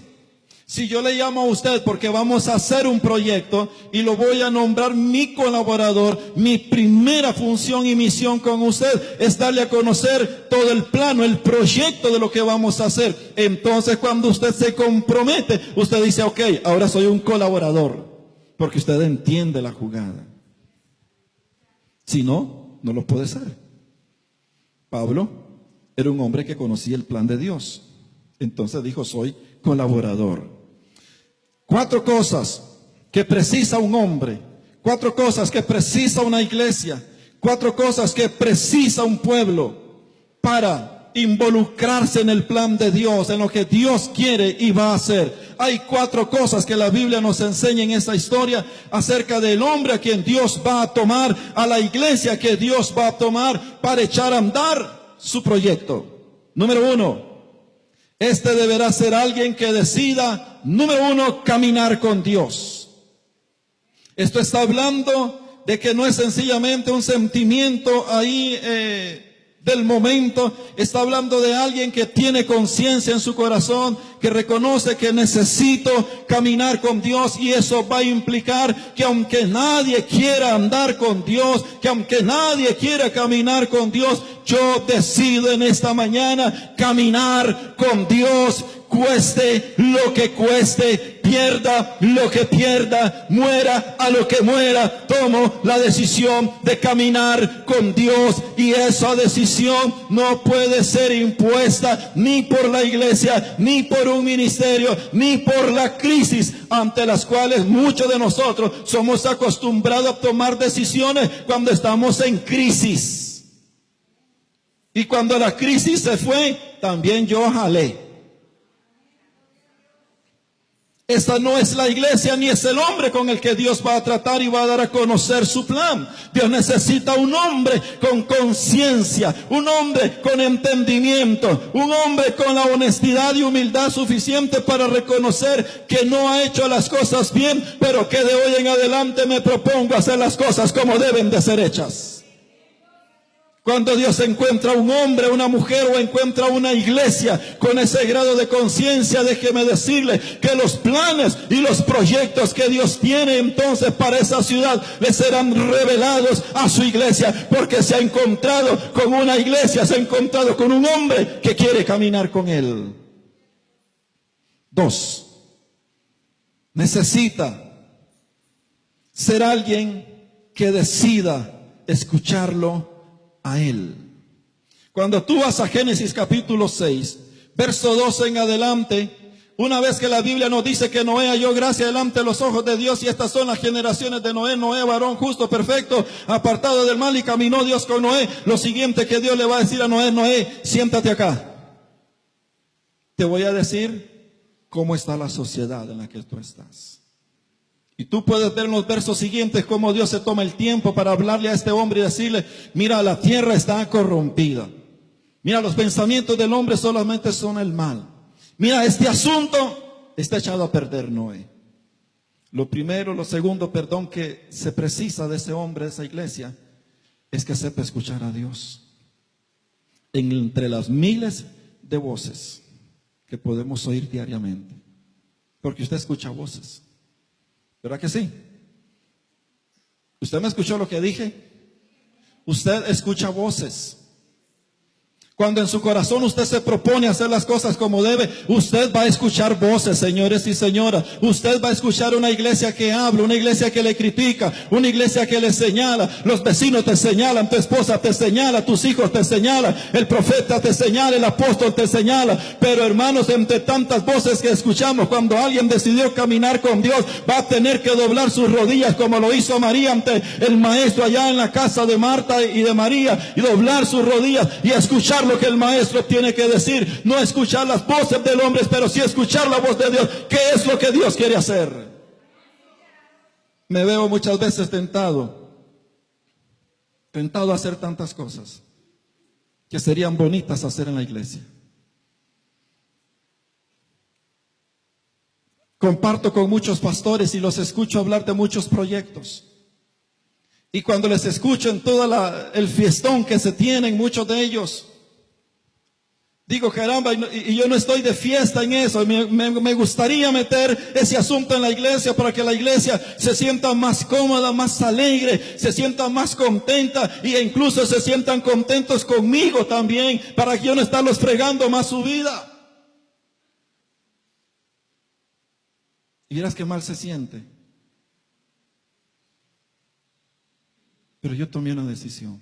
Si yo le llamo a usted porque vamos a hacer un proyecto y lo voy a nombrar mi colaborador, mi primera función y misión con usted es darle a conocer todo el plano, el proyecto de lo que vamos a hacer. Entonces cuando usted se compromete, usted dice, ok, ahora soy un colaborador, porque usted entiende la jugada. Si no, no lo puede ser. Pablo era un hombre que conocía el plan de Dios. Entonces dijo, soy colaborador. 4 cosas que precisa un hombre, 4 cosas que precisa una iglesia, 4 cosas que precisa un pueblo para involucrarse en el plan de Dios, en lo que Dios quiere y va a hacer. Hay 4 cosas que la Biblia nos enseña en esta historia acerca del hombre a quien Dios va a tomar, a la iglesia que Dios va a tomar para echar a andar su proyecto. Número 1. Este deberá ser alguien que decida, número 1, caminar con Dios. Esto está hablando de que no es sencillamente un sentimiento ahí del momento. Está hablando de alguien que tiene conciencia en su corazón, que reconoce que necesito caminar con Dios, y eso va a implicar que aunque nadie quiera andar con Dios, que aunque nadie quiera caminar con Dios, yo decido en esta mañana caminar con Dios, cueste lo que cueste, pierda lo que pierda, muera a lo que muera. Tomo la decisión de caminar con Dios, y esa decisión no puede ser impuesta ni por la iglesia, ni por un ministerio, ni por la crisis ante las cuales muchos de nosotros somos acostumbrados a tomar decisiones cuando estamos en crisis. Y cuando la crisis se fue, también yo jalé. Esta no es la iglesia ni es el hombre con el que Dios va a tratar y va a dar a conocer su plan. Dios necesita un hombre con conciencia, un hombre con entendimiento, un hombre con la honestidad y humildad suficiente para reconocer que no ha hecho las cosas bien, pero que de hoy en adelante me propongo hacer las cosas como deben de ser hechas. Cuando Dios encuentra un hombre, una mujer, o encuentra una iglesia con ese grado de conciencia, déjeme decirle que los planes y los proyectos que Dios tiene entonces para esa ciudad le serán revelados a su iglesia, porque se ha encontrado con una iglesia, se ha encontrado con un hombre que quiere caminar con él. 2. Necesita ser alguien que decida escucharlo a él. Cuando tú vas a Génesis capítulo 6, verso 12 en adelante, una vez que la Biblia nos dice que Noé halló gracia delante de los ojos de Dios, y estas son las generaciones de Noé: Noé, varón justo, perfecto, apartado del mal, y caminó Dios con Noé. Lo siguiente que Dios le va a decir a Noé: Noé, siéntate acá. Te voy a decir cómo está la sociedad en la que tú estás. Y tú puedes ver en los versos siguientes cómo Dios se toma el tiempo para hablarle a este hombre y decirle: mira, la tierra está corrompida. Mira, los pensamientos del hombre solamente son el mal. Mira, este asunto está echado a perder, Noé. Lo primero, lo segundo, que se precisa de ese hombre, de esa iglesia, es que sepa escuchar a Dios. Entre las miles de voces que podemos oír diariamente. Porque usted escucha voces. ¿Verdad que sí? ¿Usted me escuchó lo que dije? Usted escucha voces. Cuando en su corazón usted se propone hacer las cosas como debe, usted va a escuchar voces, señores y señoras. Usted va a escuchar una iglesia que habla, una iglesia que le critica, una iglesia que le señala. Los vecinos te señalan, tu esposa te señala, tus hijos te señalan, el profeta te señala, el apóstol te señala. Pero hermanos, entre tantas voces que escuchamos, cuando alguien decidió caminar con Dios, va a tener que doblar sus rodillas como lo hizo María ante el maestro allá en la casa de Marta y de María, y doblar sus rodillas y escuchar lo que el maestro tiene que decir. No escuchar las voces del hombre, pero sí escuchar la voz de Dios. ¿Qué es lo que Dios quiere hacer? Me veo muchas veces tentado a hacer tantas cosas que serían bonitas hacer en la iglesia. Comparto con muchos pastores y los escucho hablar de muchos proyectos. Y cuando les escucho en todo el fiestón que se tienen muchos de ellos, digo, caramba, y yo no estoy de fiesta en eso. Me gustaría meter ese asunto en la iglesia para que la iglesia se sienta más cómoda, más alegre, se sienta más contenta, e incluso se sientan contentos conmigo también, para que yo no estarlos fregando más su vida. Y verás qué mal se siente. Pero yo tomé una decisión,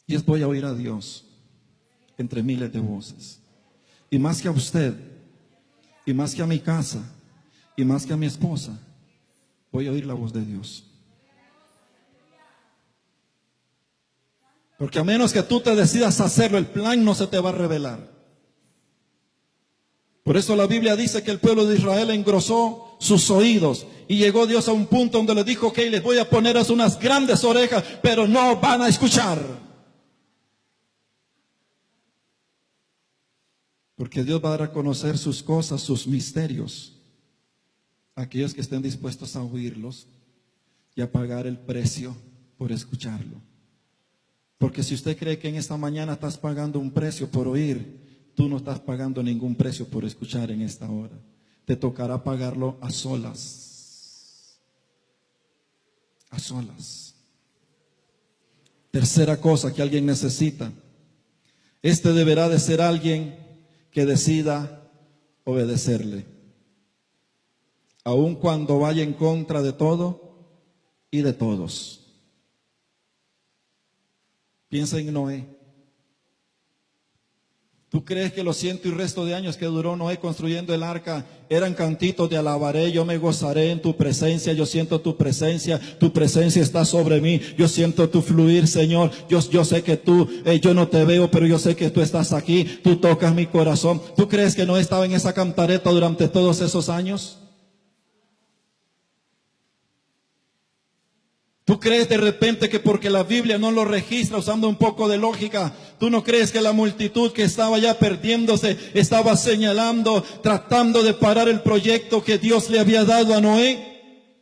y es: voy a oír a Dios entre miles de voces. Y más que a usted, y más que a mi casa, y más que a mi esposa, voy a oír la voz de Dios. Porque a menos que tú te decidas hacerlo, el plan no se te va a revelar. Por eso la Biblia dice que el pueblo de Israel engrosó sus oídos, y llegó Dios a un punto donde le dijo: ok, les voy a poner unas grandes orejas, pero no van a escuchar. Porque Dios va a dar a conocer sus cosas, sus misterios, a aquellos que estén dispuestos a oírlos y a pagar el precio por escucharlo. Porque si usted cree que en esta mañana estás pagando un precio por oír, tú no estás pagando ningún precio por escuchar en esta hora. Te tocará pagarlo a solas. A solas. Tercera cosa que alguien necesita. Este deberá de ser alguien que decida obedecerle. Aun cuando vaya en contra de todo y de todos. Piensa en Noé. ¿Tú crees que los 100 y resto de años que duró Noé construyendo el arca eran cantitos de alabaré, yo me gozaré en tu presencia, yo siento tu presencia está sobre mí, yo siento tu fluir, Señor, yo sé que tú, yo no te veo, pero yo sé que tú estás aquí, tú tocas mi corazón? ¿Tú crees que Noé estaba en esa cantareta durante todos esos años? ¿Tú crees de repente que porque la Biblia no lo registra, usando un poco de lógica, tú no crees que la multitud que estaba ya perdiéndose estaba señalando, tratando de parar el proyecto que Dios le había dado a Noé?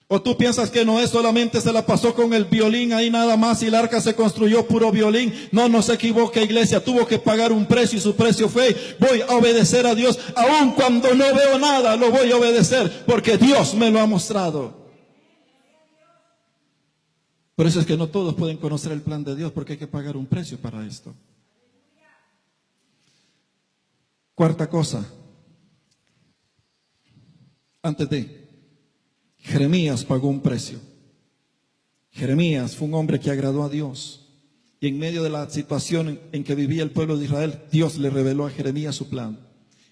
¿O tú piensas que Noé solamente se la pasó con el violín ahí nada más y el arca se construyó puro violín? No se equivoque, iglesia, tuvo que pagar un precio y su precio fue: voy a obedecer a Dios, aun cuando no veo nada, lo voy a obedecer porque Dios me lo ha mostrado. Por eso es que no todos pueden conocer el plan de Dios, porque hay que pagar un precio para esto. Cuarta cosa, antes de Jeremías pagó un precio. Jeremías fue un hombre que agradó a Dios, y en medio de la situación en que vivía el pueblo de Israel, Dios le reveló a Jeremías su plan.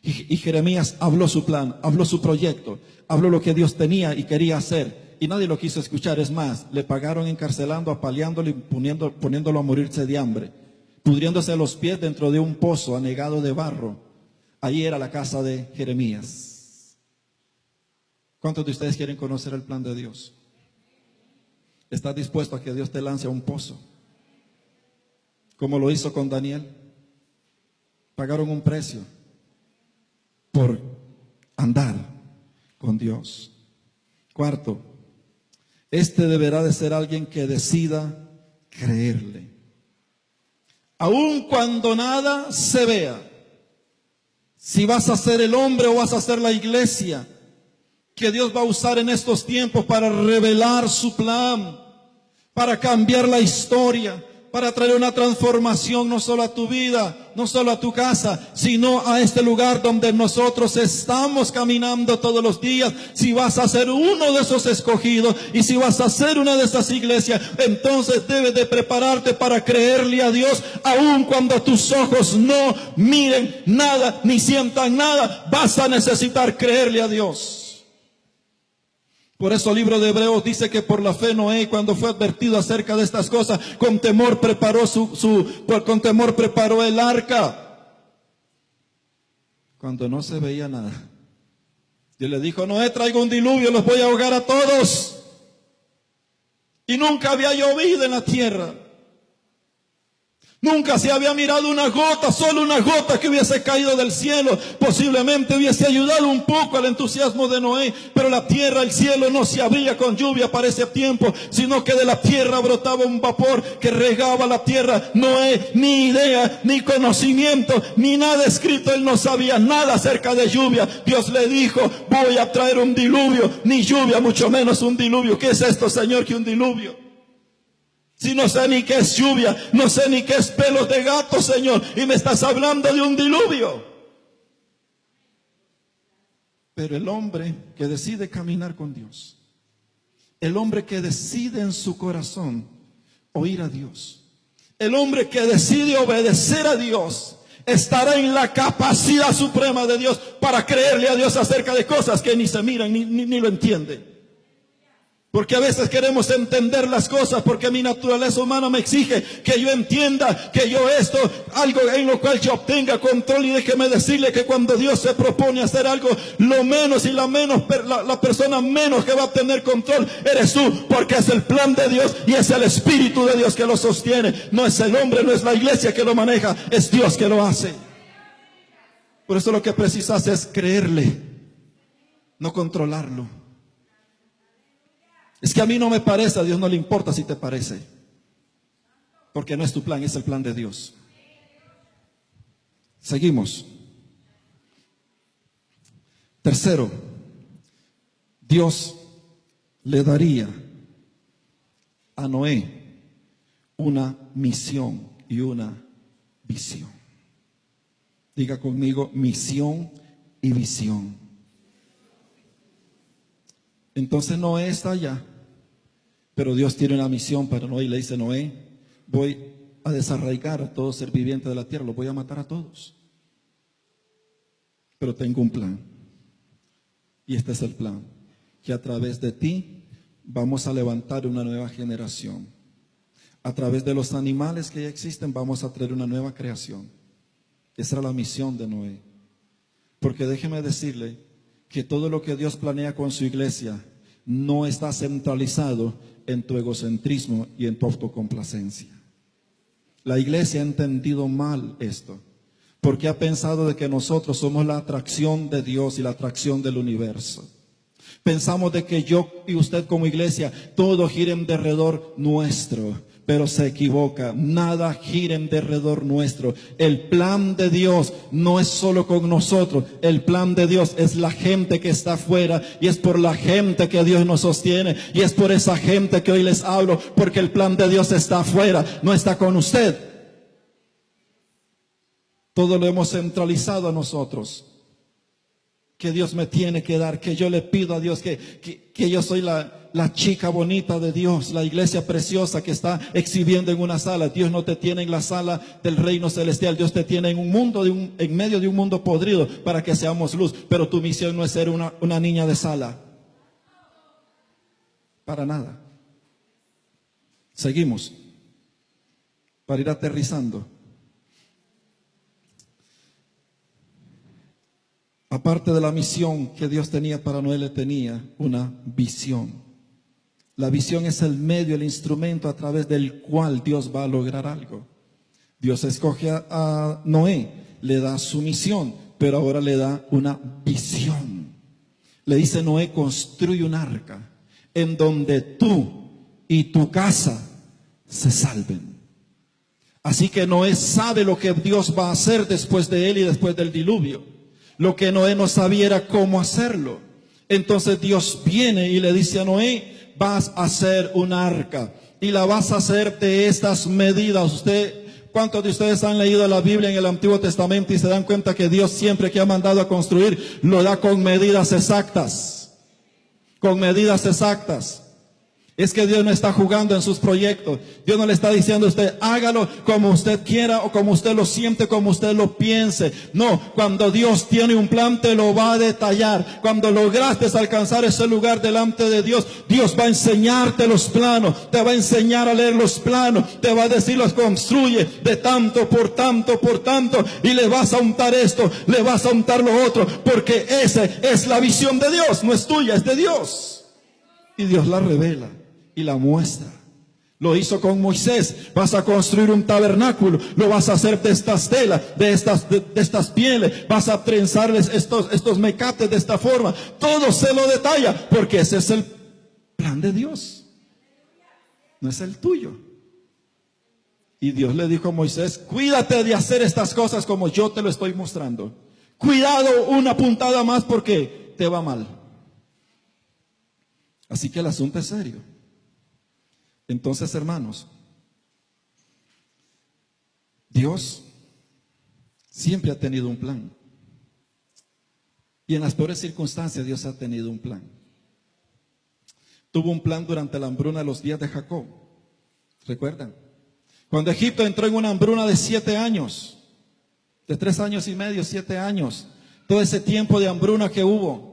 Y Jeremías habló su plan, habló su proyecto, habló lo que Dios tenía y quería hacer. Y nadie lo quiso escuchar. Es más, le pagaron encarcelando, apaleándolo y poniéndolo a morirse de hambre, pudriéndose los pies dentro de un pozo anegado de barro. Ahí era la casa de Jeremías. ¿Cuántos de ustedes quieren conocer el plan de Dios? ¿Estás dispuesto a que Dios te lance a un pozo? Como lo hizo con Daniel. Pagaron un precio por andar con Dios. Cuarto, este deberá de ser alguien que decida creerle. Aun cuando nada se vea, si vas a ser el hombre o vas a ser la iglesia que Dios va a usar en estos tiempos para revelar su plan, para cambiar la historia, para traer una transformación no solo a tu vida, no solo a tu casa, sino a este lugar donde nosotros estamos caminando todos los días. Si vas a ser uno de esos escogidos y si vas a ser una de esas iglesias, entonces debes de prepararte para creerle a Dios, aun cuando tus ojos no miren nada ni sientan nada. Vas a necesitar creerle a Dios. Por eso el libro de Hebreos dice que por la fe Noé, cuando fue advertido acerca de estas cosas, con temor preparó el arca. Cuando no se veía nada, Dios le dijo: Noé, traigo un diluvio, los voy a ahogar a todos. Y nunca había llovido en la tierra. Nunca se había mirado una gota, solo una gota que hubiese caído del cielo. Posiblemente hubiese ayudado un poco al entusiasmo de Noé, pero la tierra, el cielo no se abría con lluvia para ese tiempo, sino que de la tierra brotaba un vapor que regaba la tierra. Noé, ni idea, ni conocimiento, ni nada escrito, él no sabía nada acerca de lluvia. Dios le dijo: voy a traer un diluvio, ni lluvia, mucho menos un diluvio. ¿Qué es esto, Señor, que un diluvio? Si no sé ni qué es lluvia, no sé ni qué es pelos de gato, Señor, y me estás hablando de un diluvio. Pero el hombre que decide caminar con Dios, el hombre que decide en su corazón oír a Dios, el hombre que decide obedecer a Dios, estará en la capacidad suprema de Dios para creerle a Dios acerca de cosas que ni se miran ni lo entienden. Porque a veces queremos entender las cosas, porque mi naturaleza humana me exige que yo entienda, que yo algo en lo cual yo obtenga control. Y déjeme decirle que cuando Dios se propone hacer algo, lo menos y la persona menos que va a tener control eres tú, porque es el plan de Dios y es el Espíritu de Dios que lo sostiene. No es el hombre, no es la iglesia que lo maneja, es Dios que lo hace. Por eso lo que precisas es creerle, no controlarlo. Es que a mí no me parece, a Dios no le importa si te parece. Porque no es tu plan, es el plan de Dios. Seguimos. Tercero, Dios le daría a Noé una misión y una visión. Diga conmigo, misión y visión. Entonces Noé está allá, pero Dios tiene una misión para Noé y le dice: Noé, voy a desarraigar a todo ser viviente de la tierra, los voy a matar a todos. Pero tengo un plan. Y este es el plan: que a través de ti vamos a levantar una nueva generación. A través de los animales que ya existen vamos a traer una nueva creación. Esa era la misión de Noé. Porque déjeme decirle que todo lo que Dios planea con su iglesia no está centralizado en tu egocentrismo y en tu autocomplacencia. La iglesia ha entendido mal esto, porque ha pensado de que nosotros somos la atracción de Dios y la atracción del universo. Pensamos de que yo y usted como iglesia, todo gira en derredor nuestro. Pero se equivoca, nada gira en derredor nuestro. El plan de Dios no es solo con nosotros, el plan de Dios es la gente que está afuera, y es por la gente que Dios nos sostiene, y es por esa gente que hoy les hablo, porque el plan de Dios está afuera, no está con usted. Todo lo hemos centralizado a nosotros. Que Dios me tiene que dar, que yo le pido a Dios, que yo soy la chica bonita de Dios, la iglesia preciosa que está exhibiendo en una sala. Dios no te tiene en la sala del reino celestial, Dios te tiene en un mundo, en medio de un mundo podrido, para que seamos luz. Pero tu misión no es ser una niña de sala, para nada. Seguimos, para ir aterrizando. Aparte de la misión que Dios tenía para Noé, le tenía una visión. La visión es el medio, el instrumento a través del cual Dios va a lograr algo. Dios escoge a Noé, le da su misión, pero ahora le da una visión. Le dice: Noé, construye un arca en donde tú y tu casa se salven. Así que Noé sabe lo que Dios va a hacer después de él y después del diluvio. Lo que Noé no sabía era cómo hacerlo. Entonces Dios viene y le dice a Noé: vas a hacer un arca y la vas a hacer de estas medidas. ¿Cuántos de ustedes han leído la Biblia en el Antiguo Testamento y se dan cuenta que Dios siempre que ha mandado a construir lo da con medidas exactas? Con medidas exactas. Es que Dios no está jugando en sus proyectos. Dios no le está diciendo a usted: hágalo como usted quiera o como usted lo siente, como usted lo piense. No, cuando Dios tiene un plan te lo va a detallar. Cuando lograste alcanzar ese lugar delante de Dios, Dios va a enseñarte los planos, te va a enseñar a leer los planos, te va a decir: los construye de tanto por tanto por tanto, y le vas a untar esto, le vas a untar lo otro, porque esa es la visión de Dios, no es tuya, es de Dios. Y Dios la revela y la muestra. Lo hizo con Moisés: vas a construir un tabernáculo, lo vas a hacer de estas telas, de estas pieles, vas a trenzarles estos mecates de esta forma. Todo se lo detalla, porque ese es el plan de Dios, no es el tuyo. Y Dios le dijo a Moisés: cuídate de hacer estas cosas como yo te lo estoy mostrando. Cuidado, una puntada más, porque te va mal. Así que el asunto es serio. Entonces, hermanos, Dios siempre ha tenido un plan. Y en las peores circunstancias Dios ha tenido un plan. Tuvo un plan durante la hambruna de los días de Jacob. ¿Recuerdan? Cuando Egipto entró en una hambruna de 7 años, de 3 años y medio, 7 años, todo ese tiempo de hambruna que hubo.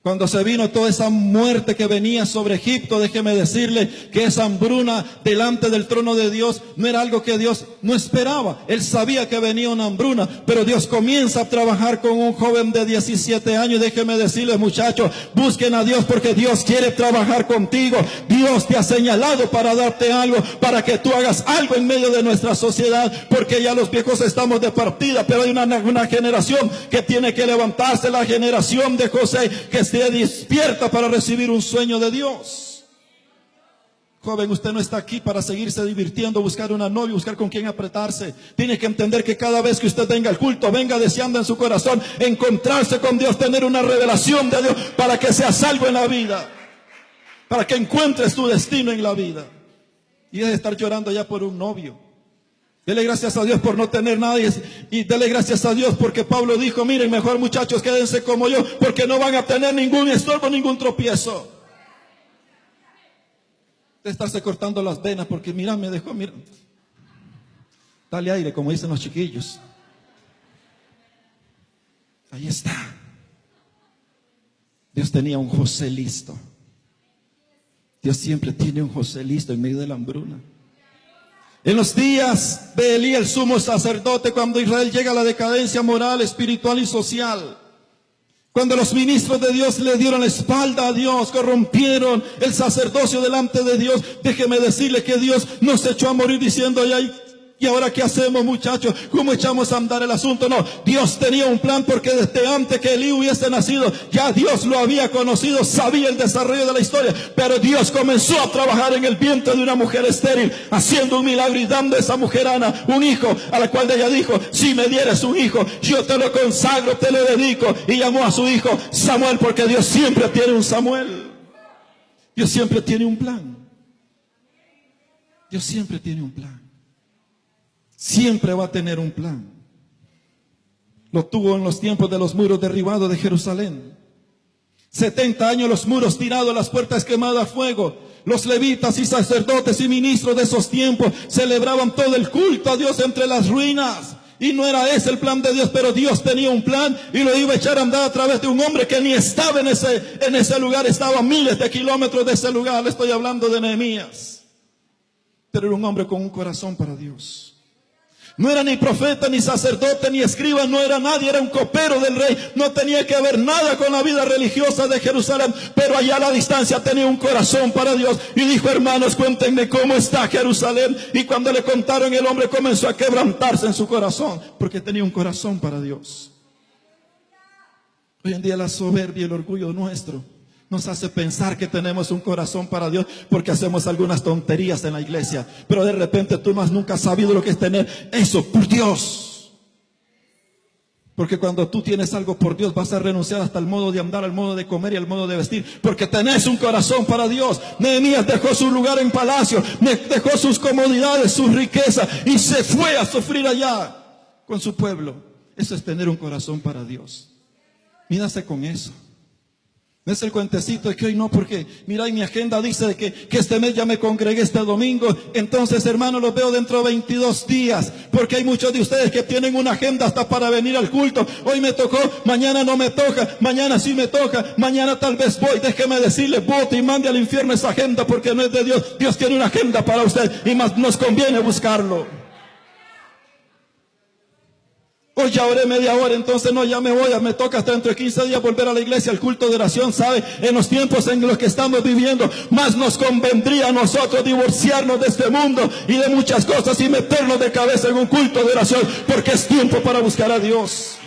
Cuando se vino toda esa muerte que venía sobre Egipto, déjeme decirle que esa hambruna delante del trono de Dios no era algo que Dios no esperaba. Él sabía que venía una hambruna, pero Dios comienza a trabajar con un joven de 17 años. Déjeme decirle, muchachos, busquen a Dios, porque Dios quiere trabajar contigo. Dios te ha señalado para darte algo, para que tú hagas algo en medio de nuestra sociedad, porque ya los viejos estamos de partida, pero hay una generación que tiene que levantarse, la generación de José, que esté despierta para recibir un sueño de Dios. Joven, usted no está aquí para seguirse divirtiendo, buscar una novia, buscar con quién apretarse. Tiene que entender que cada vez que usted venga al culto, venga deseando en su corazón encontrarse con Dios, tener una revelación de Dios para que sea salvo en la vida, para que encuentre su destino en la vida. Y deje de estar llorando ya por un novio. Dele gracias a Dios por no tener nadie. Y dele gracias a Dios porque Pablo dijo, miren, mejor muchachos, quédense como yo, porque no van a tener ningún estorbo, ningún tropiezo. De estarse cortando las venas porque mira, me dejó, mira. Dale aire, como dicen los chiquillos. Ahí está. Dios tenía un José listo. Dios siempre tiene un José listo en medio de la hambruna. En los días de Elías, el sumo sacerdote, cuando Israel llega a la decadencia moral, espiritual y social, cuando los ministros de Dios le dieron la espalda a Dios, corrompieron el sacerdocio delante de Dios, déjeme decirle que Dios nos echó a morir diciendo, ¿y ahora qué hacemos, muchachos? ¿Cómo echamos a andar el asunto? No, Dios tenía un plan porque desde antes que Elí hubiese nacido, ya Dios lo había conocido, sabía el desarrollo de la historia, pero Dios comenzó a trabajar en el vientre de una mujer estéril, haciendo un milagro y dando a esa mujer Ana un hijo, a la cual ella dijo, si me dieres un hijo, yo te lo consagro, te lo dedico, y llamó a su hijo Samuel, porque Dios siempre tiene un Samuel. Dios siempre tiene un plan. Dios siempre tiene un plan. Siempre va a tener un plan. Lo tuvo en los tiempos de los muros derribados de Jerusalén. 70 años los muros tirados, las puertas quemadas a fuego. Los levitas y sacerdotes y ministros de esos tiempos celebraban todo el culto a Dios entre las ruinas. Y no era ese el plan de Dios, pero Dios tenía un plan y lo iba a echar a andar a través de un hombre que ni estaba en ese lugar, estaba a miles de kilómetros de ese lugar. Le estoy hablando de Nehemías. Pero era un hombre con un corazón para Dios. No era ni profeta, ni sacerdote, ni escriba, no era nadie, era un copero del rey. No tenía que ver nada con la vida religiosa de Jerusalén, pero allá a la distancia tenía un corazón para Dios. Y dijo, hermanos, cuéntenme cómo está Jerusalén. Y cuando le contaron, el hombre comenzó a quebrantarse en su corazón, porque tenía un corazón para Dios. Hoy en día la soberbia y el orgullo nuestro nos hace pensar que tenemos un corazón para Dios porque hacemos algunas tonterías en la iglesia. Pero de repente tú más nunca has sabido lo que es tener eso por Dios. Porque cuando tú tienes algo por Dios vas a renunciar hasta el modo de andar, al modo de comer y al modo de vestir. Porque tenés un corazón para Dios. Nehemías dejó su lugar en palacio, dejó sus comodidades, sus riquezas y se fue a sufrir allá con su pueblo. Eso es tener un corazón para Dios. Mírase con eso. No es el cuentecito de que hoy no, porque mira, en mi agenda dice de que este mes ya me congregué este domingo. Entonces, hermano, los veo dentro de 22 días. Porque hay muchos de ustedes que tienen una agenda hasta para venir al culto. Hoy me tocó, mañana no me toca, mañana sí me toca, mañana tal vez voy. Déjeme decirle, vote y mande al infierno esa agenda porque no es de Dios. Dios tiene una agenda para usted y más nos conviene buscarlo. Hoy ya oré media hora, entonces no, ya me voy, me toca hasta dentro de 15 días volver a la iglesia, al culto de oración, ¿sabe? En los tiempos en los que estamos viviendo, más nos convendría a nosotros divorciarnos de este mundo y de muchas cosas y meternos de cabeza en un culto de oración, porque es tiempo para buscar a Dios.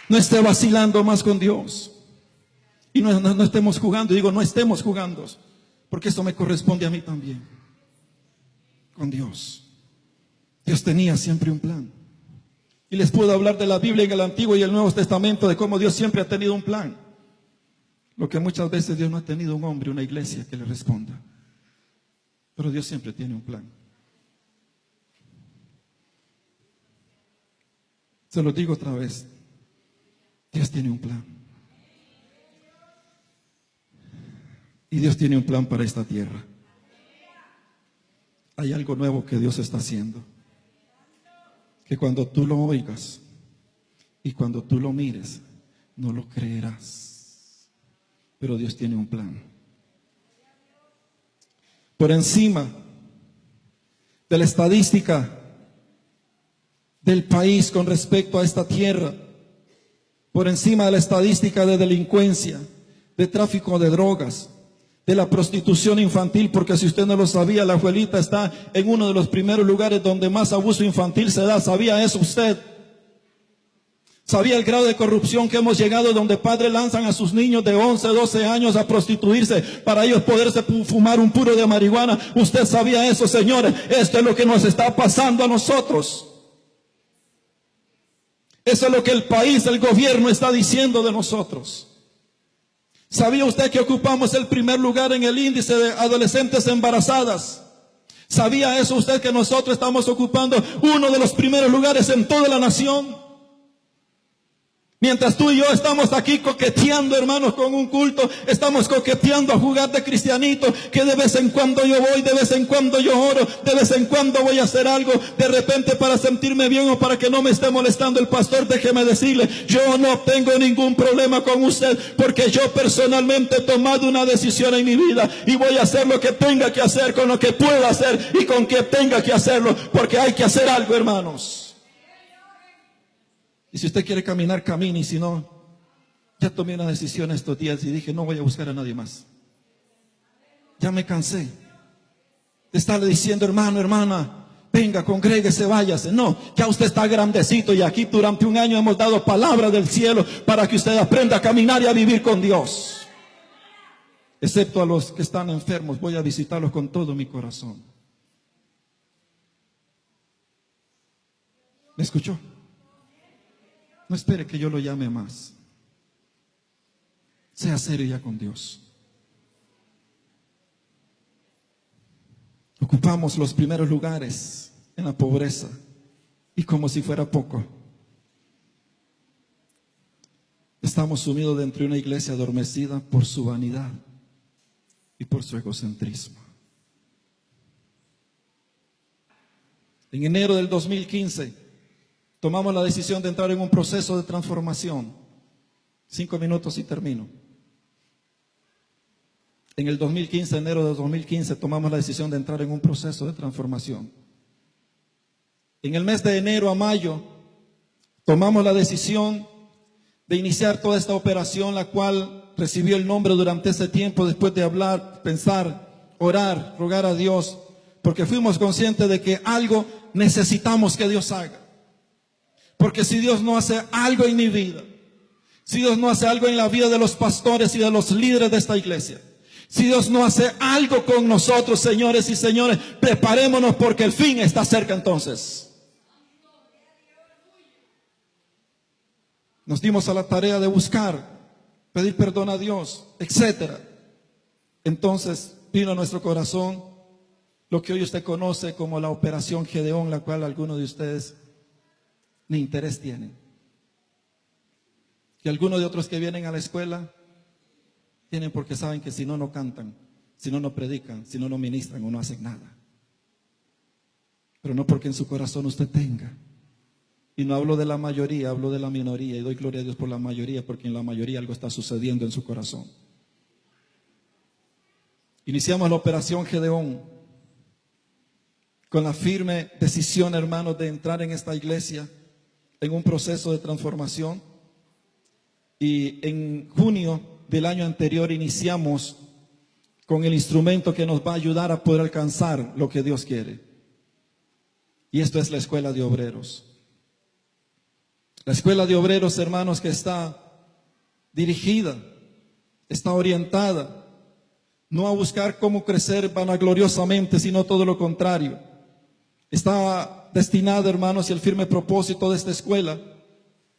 No esté vacilando más con Dios. Y no estemos jugando, digo, no estemos jugando, porque eso me corresponde a mí también, con Dios. Dios tenía siempre un plan. Y les puedo hablar de la Biblia en el Antiguo y el Nuevo Testamento, de cómo Dios siempre ha tenido un plan. Lo que muchas veces Dios no ha tenido un hombre, una iglesia que le responda. Pero Dios siempre tiene un plan. Se lo digo otra vez. Dios tiene un plan. Y Dios tiene un plan para esta tierra. Hay algo nuevo que Dios está haciendo. Que cuando tú lo oigas y cuando tú lo mires, no lo creerás. Pero Dios tiene un plan. Por encima de la estadística del país con respecto a esta tierra, por encima de la estadística de delincuencia, de tráfico de drogas, de la prostitución infantil, porque si usted no lo sabía, la Alajuelita está en uno de los primeros lugares donde más abuso infantil se da. ¿Sabía eso usted? Sabía el grado de corrupción que hemos llegado, donde padres lanzan a sus niños de 11, 12 años a prostituirse para ellos poderse fumar un puro de marihuana. Usted sabía eso, señores. Esto es lo que nos está pasando a nosotros. Eso es lo que el país, el gobierno está diciendo de nosotros. ¿Sabía usted que ocupamos el primer lugar en el índice de adolescentes embarazadas? ¿Sabía eso usted, que nosotros estamos ocupando uno de los primeros lugares en toda la nación? Mientras tú y yo estamos aquí coqueteando, hermanos, con un culto, estamos coqueteando a jugar de cristianito, que de vez en cuando yo voy, de vez en cuando yo oro, de vez en cuando voy a hacer algo, de repente para sentirme bien o para que no me esté molestando el pastor. Déjeme decirle, yo no tengo ningún problema con usted, porque yo personalmente he tomado una decisión en mi vida y voy a hacer lo que tenga que hacer, con lo que pueda hacer y con que tenga que hacerlo, porque hay que hacer algo, hermanos. Y si usted quiere caminar, camine. Y si no, ya tomé una decisión estos días y dije, no voy a buscar a nadie más. Ya me cansé de estarle diciendo, hermano, hermana, venga, congréguese, váyase. No, ya usted está grandecito y aquí durante un año hemos dado palabra del cielo para que usted aprenda a caminar y a vivir con Dios. Excepto a los que están enfermos, voy a visitarlos con todo mi corazón. ¿Me escuchó? No espere que yo lo llame más. Sea serio ya con Dios. Ocupamos los primeros lugares en la pobreza, y como si fuera poco, estamos sumidos dentro de una iglesia adormecida por su vanidad y por su egocentrismo. En enero del 2015 tomamos la decisión de entrar en un proceso de transformación. 5 minutos y termino. En el 2015, enero de 2015, tomamos la decisión de entrar en un proceso de transformación. En el mes de enero a mayo, tomamos la decisión de iniciar toda esta operación, la cual recibió el nombre durante ese tiempo, después de hablar, pensar, orar, rogar a Dios, porque fuimos conscientes de que algo necesitamos que Dios haga. Porque si Dios no hace algo en mi vida, si Dios no hace algo en la vida de los pastores y de los líderes de esta iglesia, si Dios no hace algo con nosotros, señores y señores, preparémonos, porque el fin está cerca. Entonces nos dimos a la tarea de buscar, pedir perdón a Dios, etcétera. Entonces vino a nuestro corazón lo que hoy usted conoce como la Operación Gedeón, la cual algunos de ustedes ni interés tienen. Y algunos de otros que vienen a la escuela tienen porque saben que si no, no cantan, si no, no predican, si no, no ministran o no hacen nada. Pero no porque en su corazón usted tenga. Y no hablo de la mayoría, hablo de la minoría, y doy gloria a Dios por la mayoría, porque en la mayoría algo está sucediendo en su corazón. Iniciamos la Operación Gedeón con la firme decisión, hermanos, de entrar en esta iglesia en un proceso de transformación. Y en junio del año anterior iniciamos con el instrumento que nos va a ayudar a poder alcanzar lo que Dios quiere. Y esto es la Escuela de Obreros. La Escuela de Obreros, hermanos, que está dirigida, está orientada no a buscar cómo crecer vanagloriosamente, sino todo lo contrario. Está destinada, hermanos, y el firme propósito de esta escuela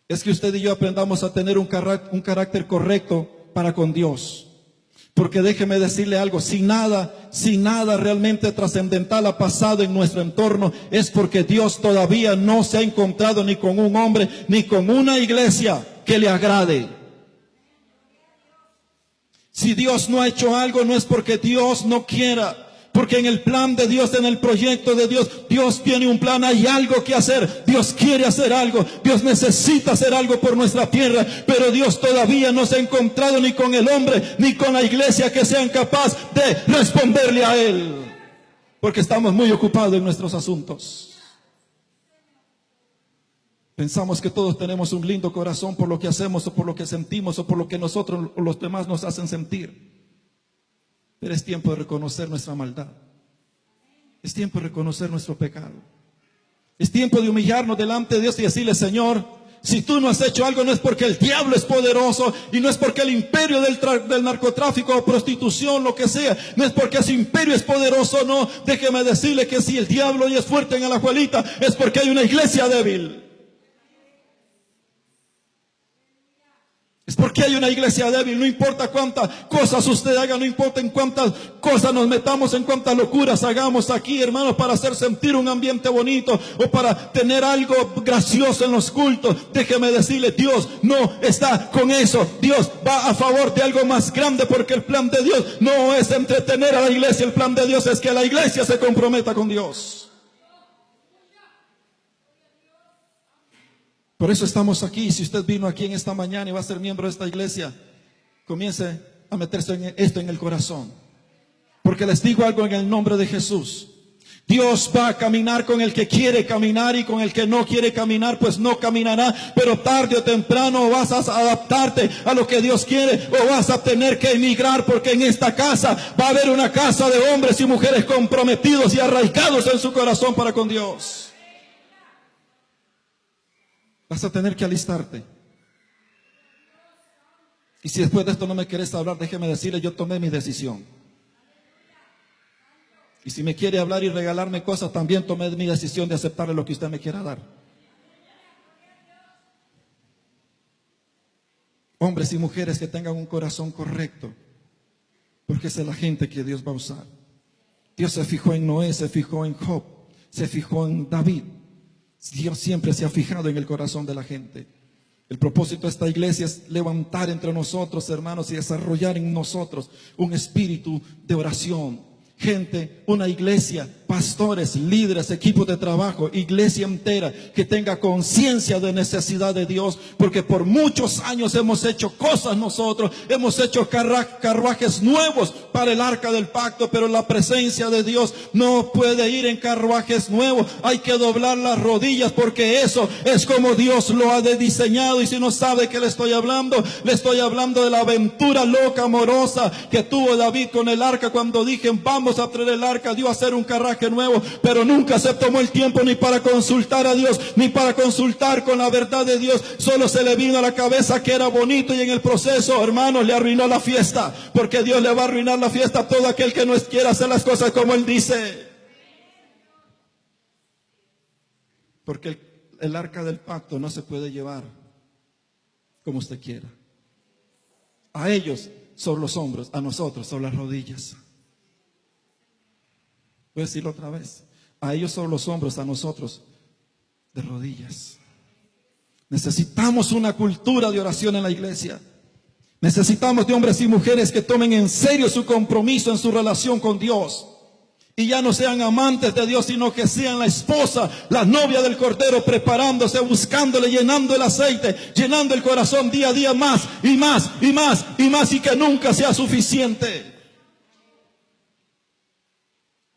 es que usted y yo aprendamos a tener un carácter correcto para con Dios. Porque déjeme decirle algo, si nada realmente trascendental ha pasado en nuestro entorno, es porque Dios todavía no se ha encontrado ni con un hombre, ni con una iglesia que le agrade. Si Dios no ha hecho algo, no es porque Dios no quiera. Porque en el plan de Dios, en el proyecto de Dios, Dios tiene un plan, hay algo que hacer. Dios quiere hacer algo, Dios necesita hacer algo por nuestra tierra. Pero Dios todavía no se ha encontrado ni con el hombre, ni con la iglesia que sean capaz de responderle a Él. Porque estamos muy ocupados en nuestros asuntos. Pensamos que todos tenemos un lindo corazón por lo que hacemos, o por lo que sentimos, o por lo que nosotros o los demás nos hacen sentir. Pero es tiempo de reconocer nuestra maldad. Es tiempo de reconocer nuestro pecado. Es tiempo de humillarnos delante de Dios y decirle: Señor, Si tú no has hecho algo, no es porque el diablo es poderoso, y no es porque el imperio del narcotráfico o prostitución, lo que sea, no es porque ese imperio es poderoso, no. Déjeme decirle que si el diablo hoy es fuerte en Alajuelita, es porque hay una iglesia débil. Es porque hay una iglesia débil. No importa cuántas cosas usted haga, no importa en cuántas cosas nos metamos, en cuántas locuras hagamos aquí, hermanos, para hacer sentir un ambiente bonito o para tener algo gracioso en los cultos. Déjeme decirle, Dios no está con eso. Dios va a favor de algo más grande, porque el plan de Dios no es entretener a la iglesia. El plan de Dios es que la iglesia se comprometa con Dios. Por eso estamos aquí. Si usted vino aquí en esta mañana y va a ser miembro de esta iglesia, comience a meterse esto en el corazón. Porque les digo algo en el nombre de Jesús. Dios va a caminar con el que quiere caminar, y con el que no quiere caminar, pues no caminará. Pero tarde o temprano vas a adaptarte a lo que Dios quiere, o vas a tener que emigrar, porque en esta casa va a haber una casa de hombres y mujeres comprometidos y arraigados en su corazón para con Dios. Vas a tener que alistarte. Y si después de esto no me quieres hablar, déjeme decirle, yo tomé mi decisión. Y si me quiere hablar y regalarme cosas, también tomé mi decisión de aceptarle lo que usted me quiera dar. Hombres y mujeres que tengan un corazón correcto, porque esa es la gente que Dios va a usar. Dios se fijó en Noé, se fijó en Job, se fijó en David. Dios siempre se ha fijado en el corazón de la gente. El propósito de esta iglesia es levantar entre nosotros, hermanos, y desarrollar en nosotros un espíritu de oración. Gente, una iglesia, pastores, líderes, equipos de trabajo, iglesia entera que tenga conciencia de necesidad de Dios, porque por muchos años hemos hecho cosas nosotros, hemos hecho carruajes nuevos para el arca del pacto, pero la presencia de Dios no puede ir en carruajes nuevos. Hay que doblar las rodillas, porque eso es como Dios lo ha diseñado. Y si no sabe que le estoy hablando de la aventura loca, amorosa que tuvo David con el arca, cuando dije vamos a traer el arca, Dios a hacer un carruaje nuevo, pero nunca se tomó el tiempo ni para consultar a Dios, ni para consultar con la verdad de Dios. Solo se le vino a la cabeza que era bonito, y en el proceso, hermanos, le arruinó la fiesta, porque Dios le va a arruinar la fiesta a todo aquel que no quiera hacer las cosas como Él dice. Porque el arca del pacto no se puede llevar como usted quiera. A ellos sobre los hombros, a nosotros sobre las rodillas. Voy a decirlo otra vez. A ellos sobre los hombros, a nosotros de rodillas. Necesitamos una cultura de oración en la iglesia. Necesitamos de hombres y mujeres que tomen en serio su compromiso en su relación con Dios. Y ya no sean amantes de Dios, sino que sean la esposa, la novia del Cordero, preparándose, buscándole, llenando el aceite, llenando el corazón día a día más y más y más y más, y que nunca sea suficiente.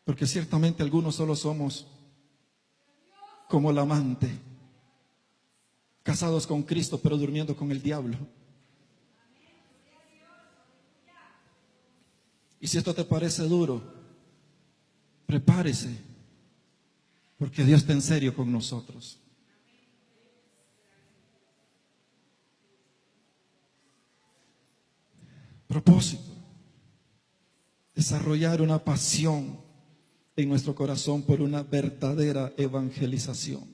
Porque ciertamente algunos solo somos como el amante, casados con Cristo pero durmiendo con el diablo. Y si esto te parece duro, prepárese, porque Dios está en serio con nosotros. Propósito: desarrollar una pasión en nuestro corazón por una verdadera evangelización.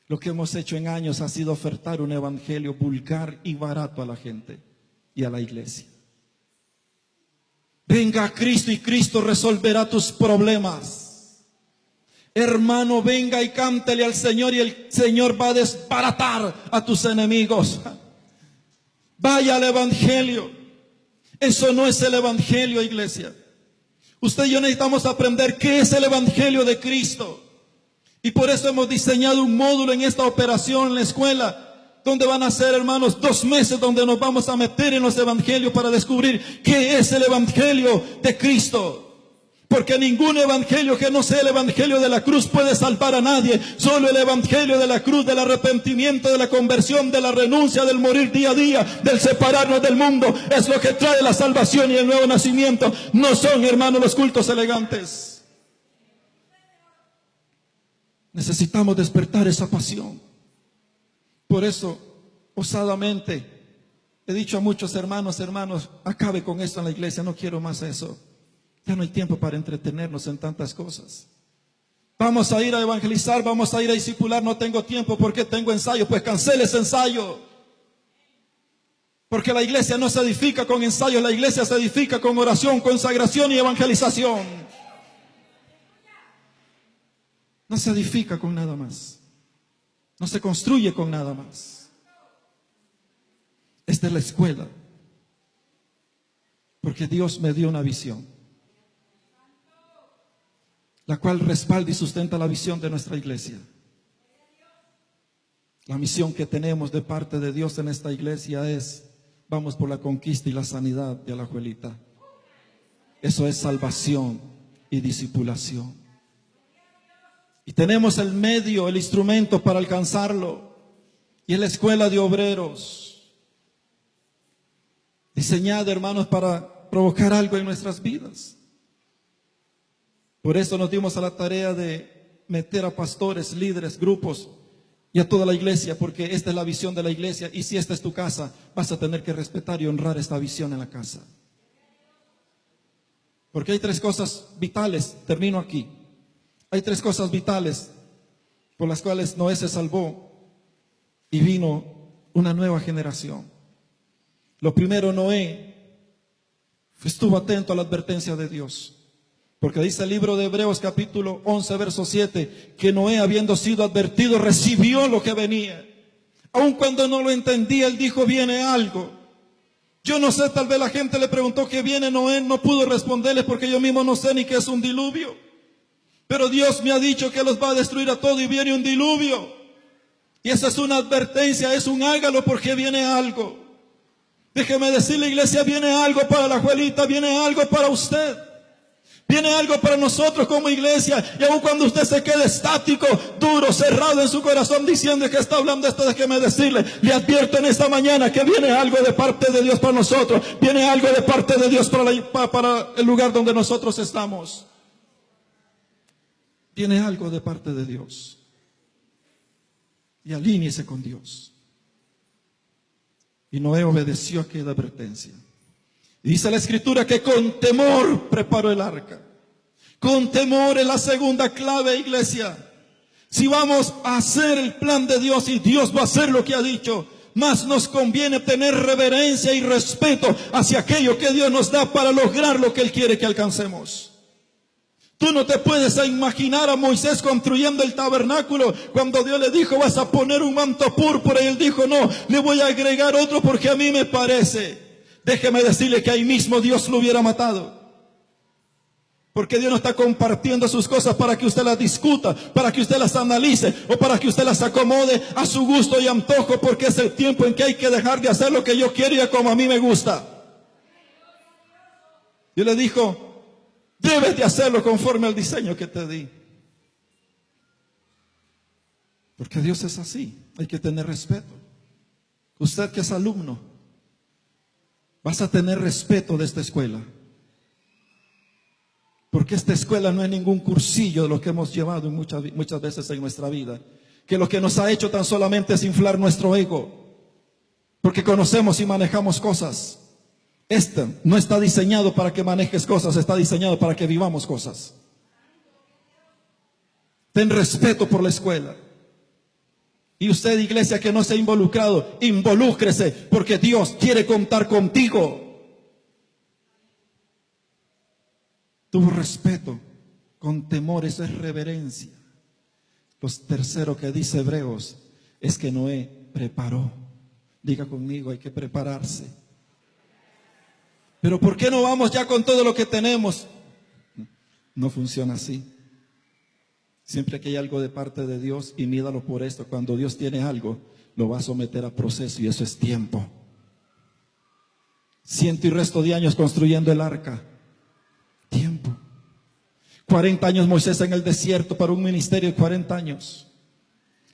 Lo que hemos hecho en años ha sido ofertar un evangelio vulgar y barato a la gente y a la iglesia. Venga a Cristo y Cristo resolverá tus problemas. Hermano, venga y cántele al Señor, y el Señor va a desbaratar a tus enemigos. Vaya al evangelio. Eso no es el evangelio, iglesia. Usted y yo necesitamos aprender qué es el evangelio de Cristo. Y por eso hemos diseñado un módulo en esta operación en la escuela, donde van a ser, hermanos, 2 meses donde nos vamos a meter en los evangelios para descubrir qué es el evangelio de Cristo. Porque ningún evangelio que no sea el evangelio de la cruz puede salvar a nadie. Solo el evangelio de la cruz, del arrepentimiento, de la conversión, de la renuncia, del morir día a día, del separarnos del mundo, es lo que trae la salvación y el nuevo nacimiento. No son, hermanos, los cultos elegantes. Necesitamos despertar esa pasión. por eso, osadamente, he dicho a muchos hermanos, acabe con esto en la iglesia, no quiero más eso. Ya no hay tiempo para entretenernos en tantas cosas. Vamos a ir a evangelizar, vamos a ir a discipular, no tengo tiempo porque tengo ensayo. Pues cancele ese ensayo. Porque la iglesia no se edifica con ensayos, la iglesia se edifica con oración, consagración y evangelización. No se edifica con nada más. No se construye con nada más. Esta es la escuela. Porque Dios me dio una visión, la cual respalda y sustenta la visión de nuestra iglesia. La misión que tenemos de parte de Dios en esta iglesia es: vamos por la conquista y la sanidad de Alajuelita. Eso es salvación y discipulación. Y tenemos el medio, el instrumento para alcanzarlo. Y es la escuela de obreros, diseñada, hermanos, para provocar algo en nuestras vidas. Por eso nos dimos a la tarea de meter a pastores, líderes, grupos y a toda la iglesia, porque esta es la visión de la iglesia. Y si esta es tu casa, vas a tener que respetar y honrar esta visión en la casa. Porque hay tres cosas vitales, termino aquí. Hay tres cosas vitales por las cuales Noé se salvó y vino una nueva generación. Lo primero, Noé estuvo atento a la advertencia de Dios. Porque dice el libro de Hebreos capítulo 11 verso 7 que Noé, habiendo sido advertido, recibió lo que venía. Aun cuando no lo entendía, él dijo: viene algo. Yo no sé, tal vez la gente le preguntó qué viene. Noé no pudo responderles porque yo mismo no sé ni qué es un diluvio. Pero Dios me ha dicho que los va a destruir a todos y viene un diluvio. Y esa es una advertencia, es un hágalo porque viene algo. Déjeme decirle, iglesia, viene algo para la Alajuelita, viene algo para usted. Viene algo para nosotros como iglesia. Y aun cuando usted se quede estático, duro, cerrado en su corazón, diciendo que está hablando esto, déjeme decirle, le advierto en esta mañana que viene algo de parte de Dios para nosotros. Viene algo de parte de Dios para el lugar donde nosotros estamos. Viene algo de parte de Dios. Y alíñese con Dios. Y Noé obedeció aquella advertencia. Y dice la escritura que con temor preparó el arca. Con temor es la segunda clave, iglesia. Si vamos a hacer el plan de Dios y Dios va a hacer lo que ha dicho, más nos conviene tener reverencia y respeto hacia aquello que Dios nos da para lograr lo que Él quiere que alcancemos. Tú no te puedes imaginar a Moisés construyendo el tabernáculo cuando Dios le dijo: vas a poner un manto púrpura, y él dijo: no, le voy a agregar otro porque a mí me parece. Déjeme decirle que ahí mismo Dios lo hubiera matado. Porque Dios no está compartiendo sus cosas para que usted las discuta, para que usted las analice o para que usted las acomode a su gusto y antojo, porque es el tiempo en que hay que dejar de hacer lo que yo quiero y como a mí me gusta. Dios le dijo: debes de hacerlo conforme al diseño que te di. Porque Dios es así, hay que tener respeto. Usted que es alumno, vas a tener respeto de esta escuela. Porque esta escuela no es ningún cursillo de lo que hemos llevado muchas veces en nuestra vida. Que lo que nos ha hecho tan solamente es inflar nuestro ego. Porque conocemos y manejamos cosas. Este no está diseñado para que manejes cosas, está diseñado para que vivamos cosas. Ten respeto por la escuela. Y usted, iglesia, que no se ha involucrado, involúcrese, porque Dios quiere contar contigo. Tuvo respeto, con temor, eso es reverencia. Lo tercero que dice Hebreos es que Noé preparó. Diga conmigo, hay que prepararse. Pero ¿por qué no vamos ya con todo lo que tenemos? No funciona así. Siempre que hay algo de parte de Dios, y mídalo por esto, cuando Dios tiene algo, lo va a someter a proceso, y eso es tiempo. 100 y resto de años construyendo el arca. Tiempo. 40 años Moisés en el desierto para un ministerio de 40 años.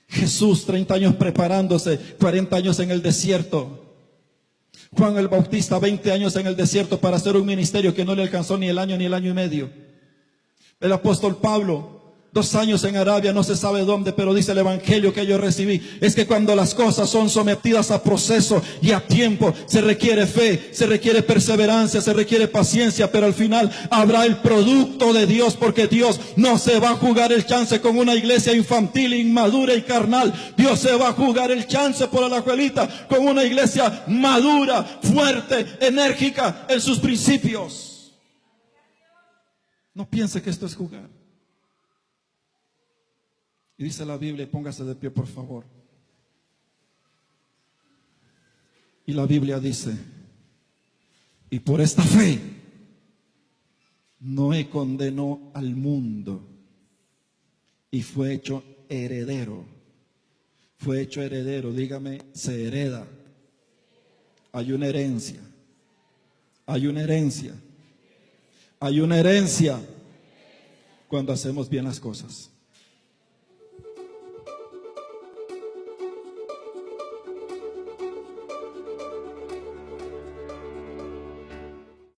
Jesús 30 años preparándose, 40 años en el desierto. Juan el Bautista 20 años en el desierto para hacer un ministerio que no le alcanzó ni el año y medio. El apóstol Pablo 2 años en Arabia, no se sabe dónde, pero dice el evangelio que yo recibí, es que cuando las cosas son sometidas a proceso y a tiempo, se requiere fe, se requiere perseverancia, se requiere paciencia, pero al final habrá el producto de Dios, porque Dios no se va a jugar el chance con una iglesia infantil, inmadura y carnal. Dios se va a jugar el chance por la abuelita con una iglesia madura, fuerte, enérgica en sus principios. No piense que esto es jugar. Y dice la Biblia, póngase de pie por favor. Y la Biblia dice, y por esta fe Noé condenó al mundo y fue hecho heredero. Fue hecho heredero, dígame, se hereda. Hay una herencia. Hay una herencia. Hay una herencia cuando hacemos bien las cosas.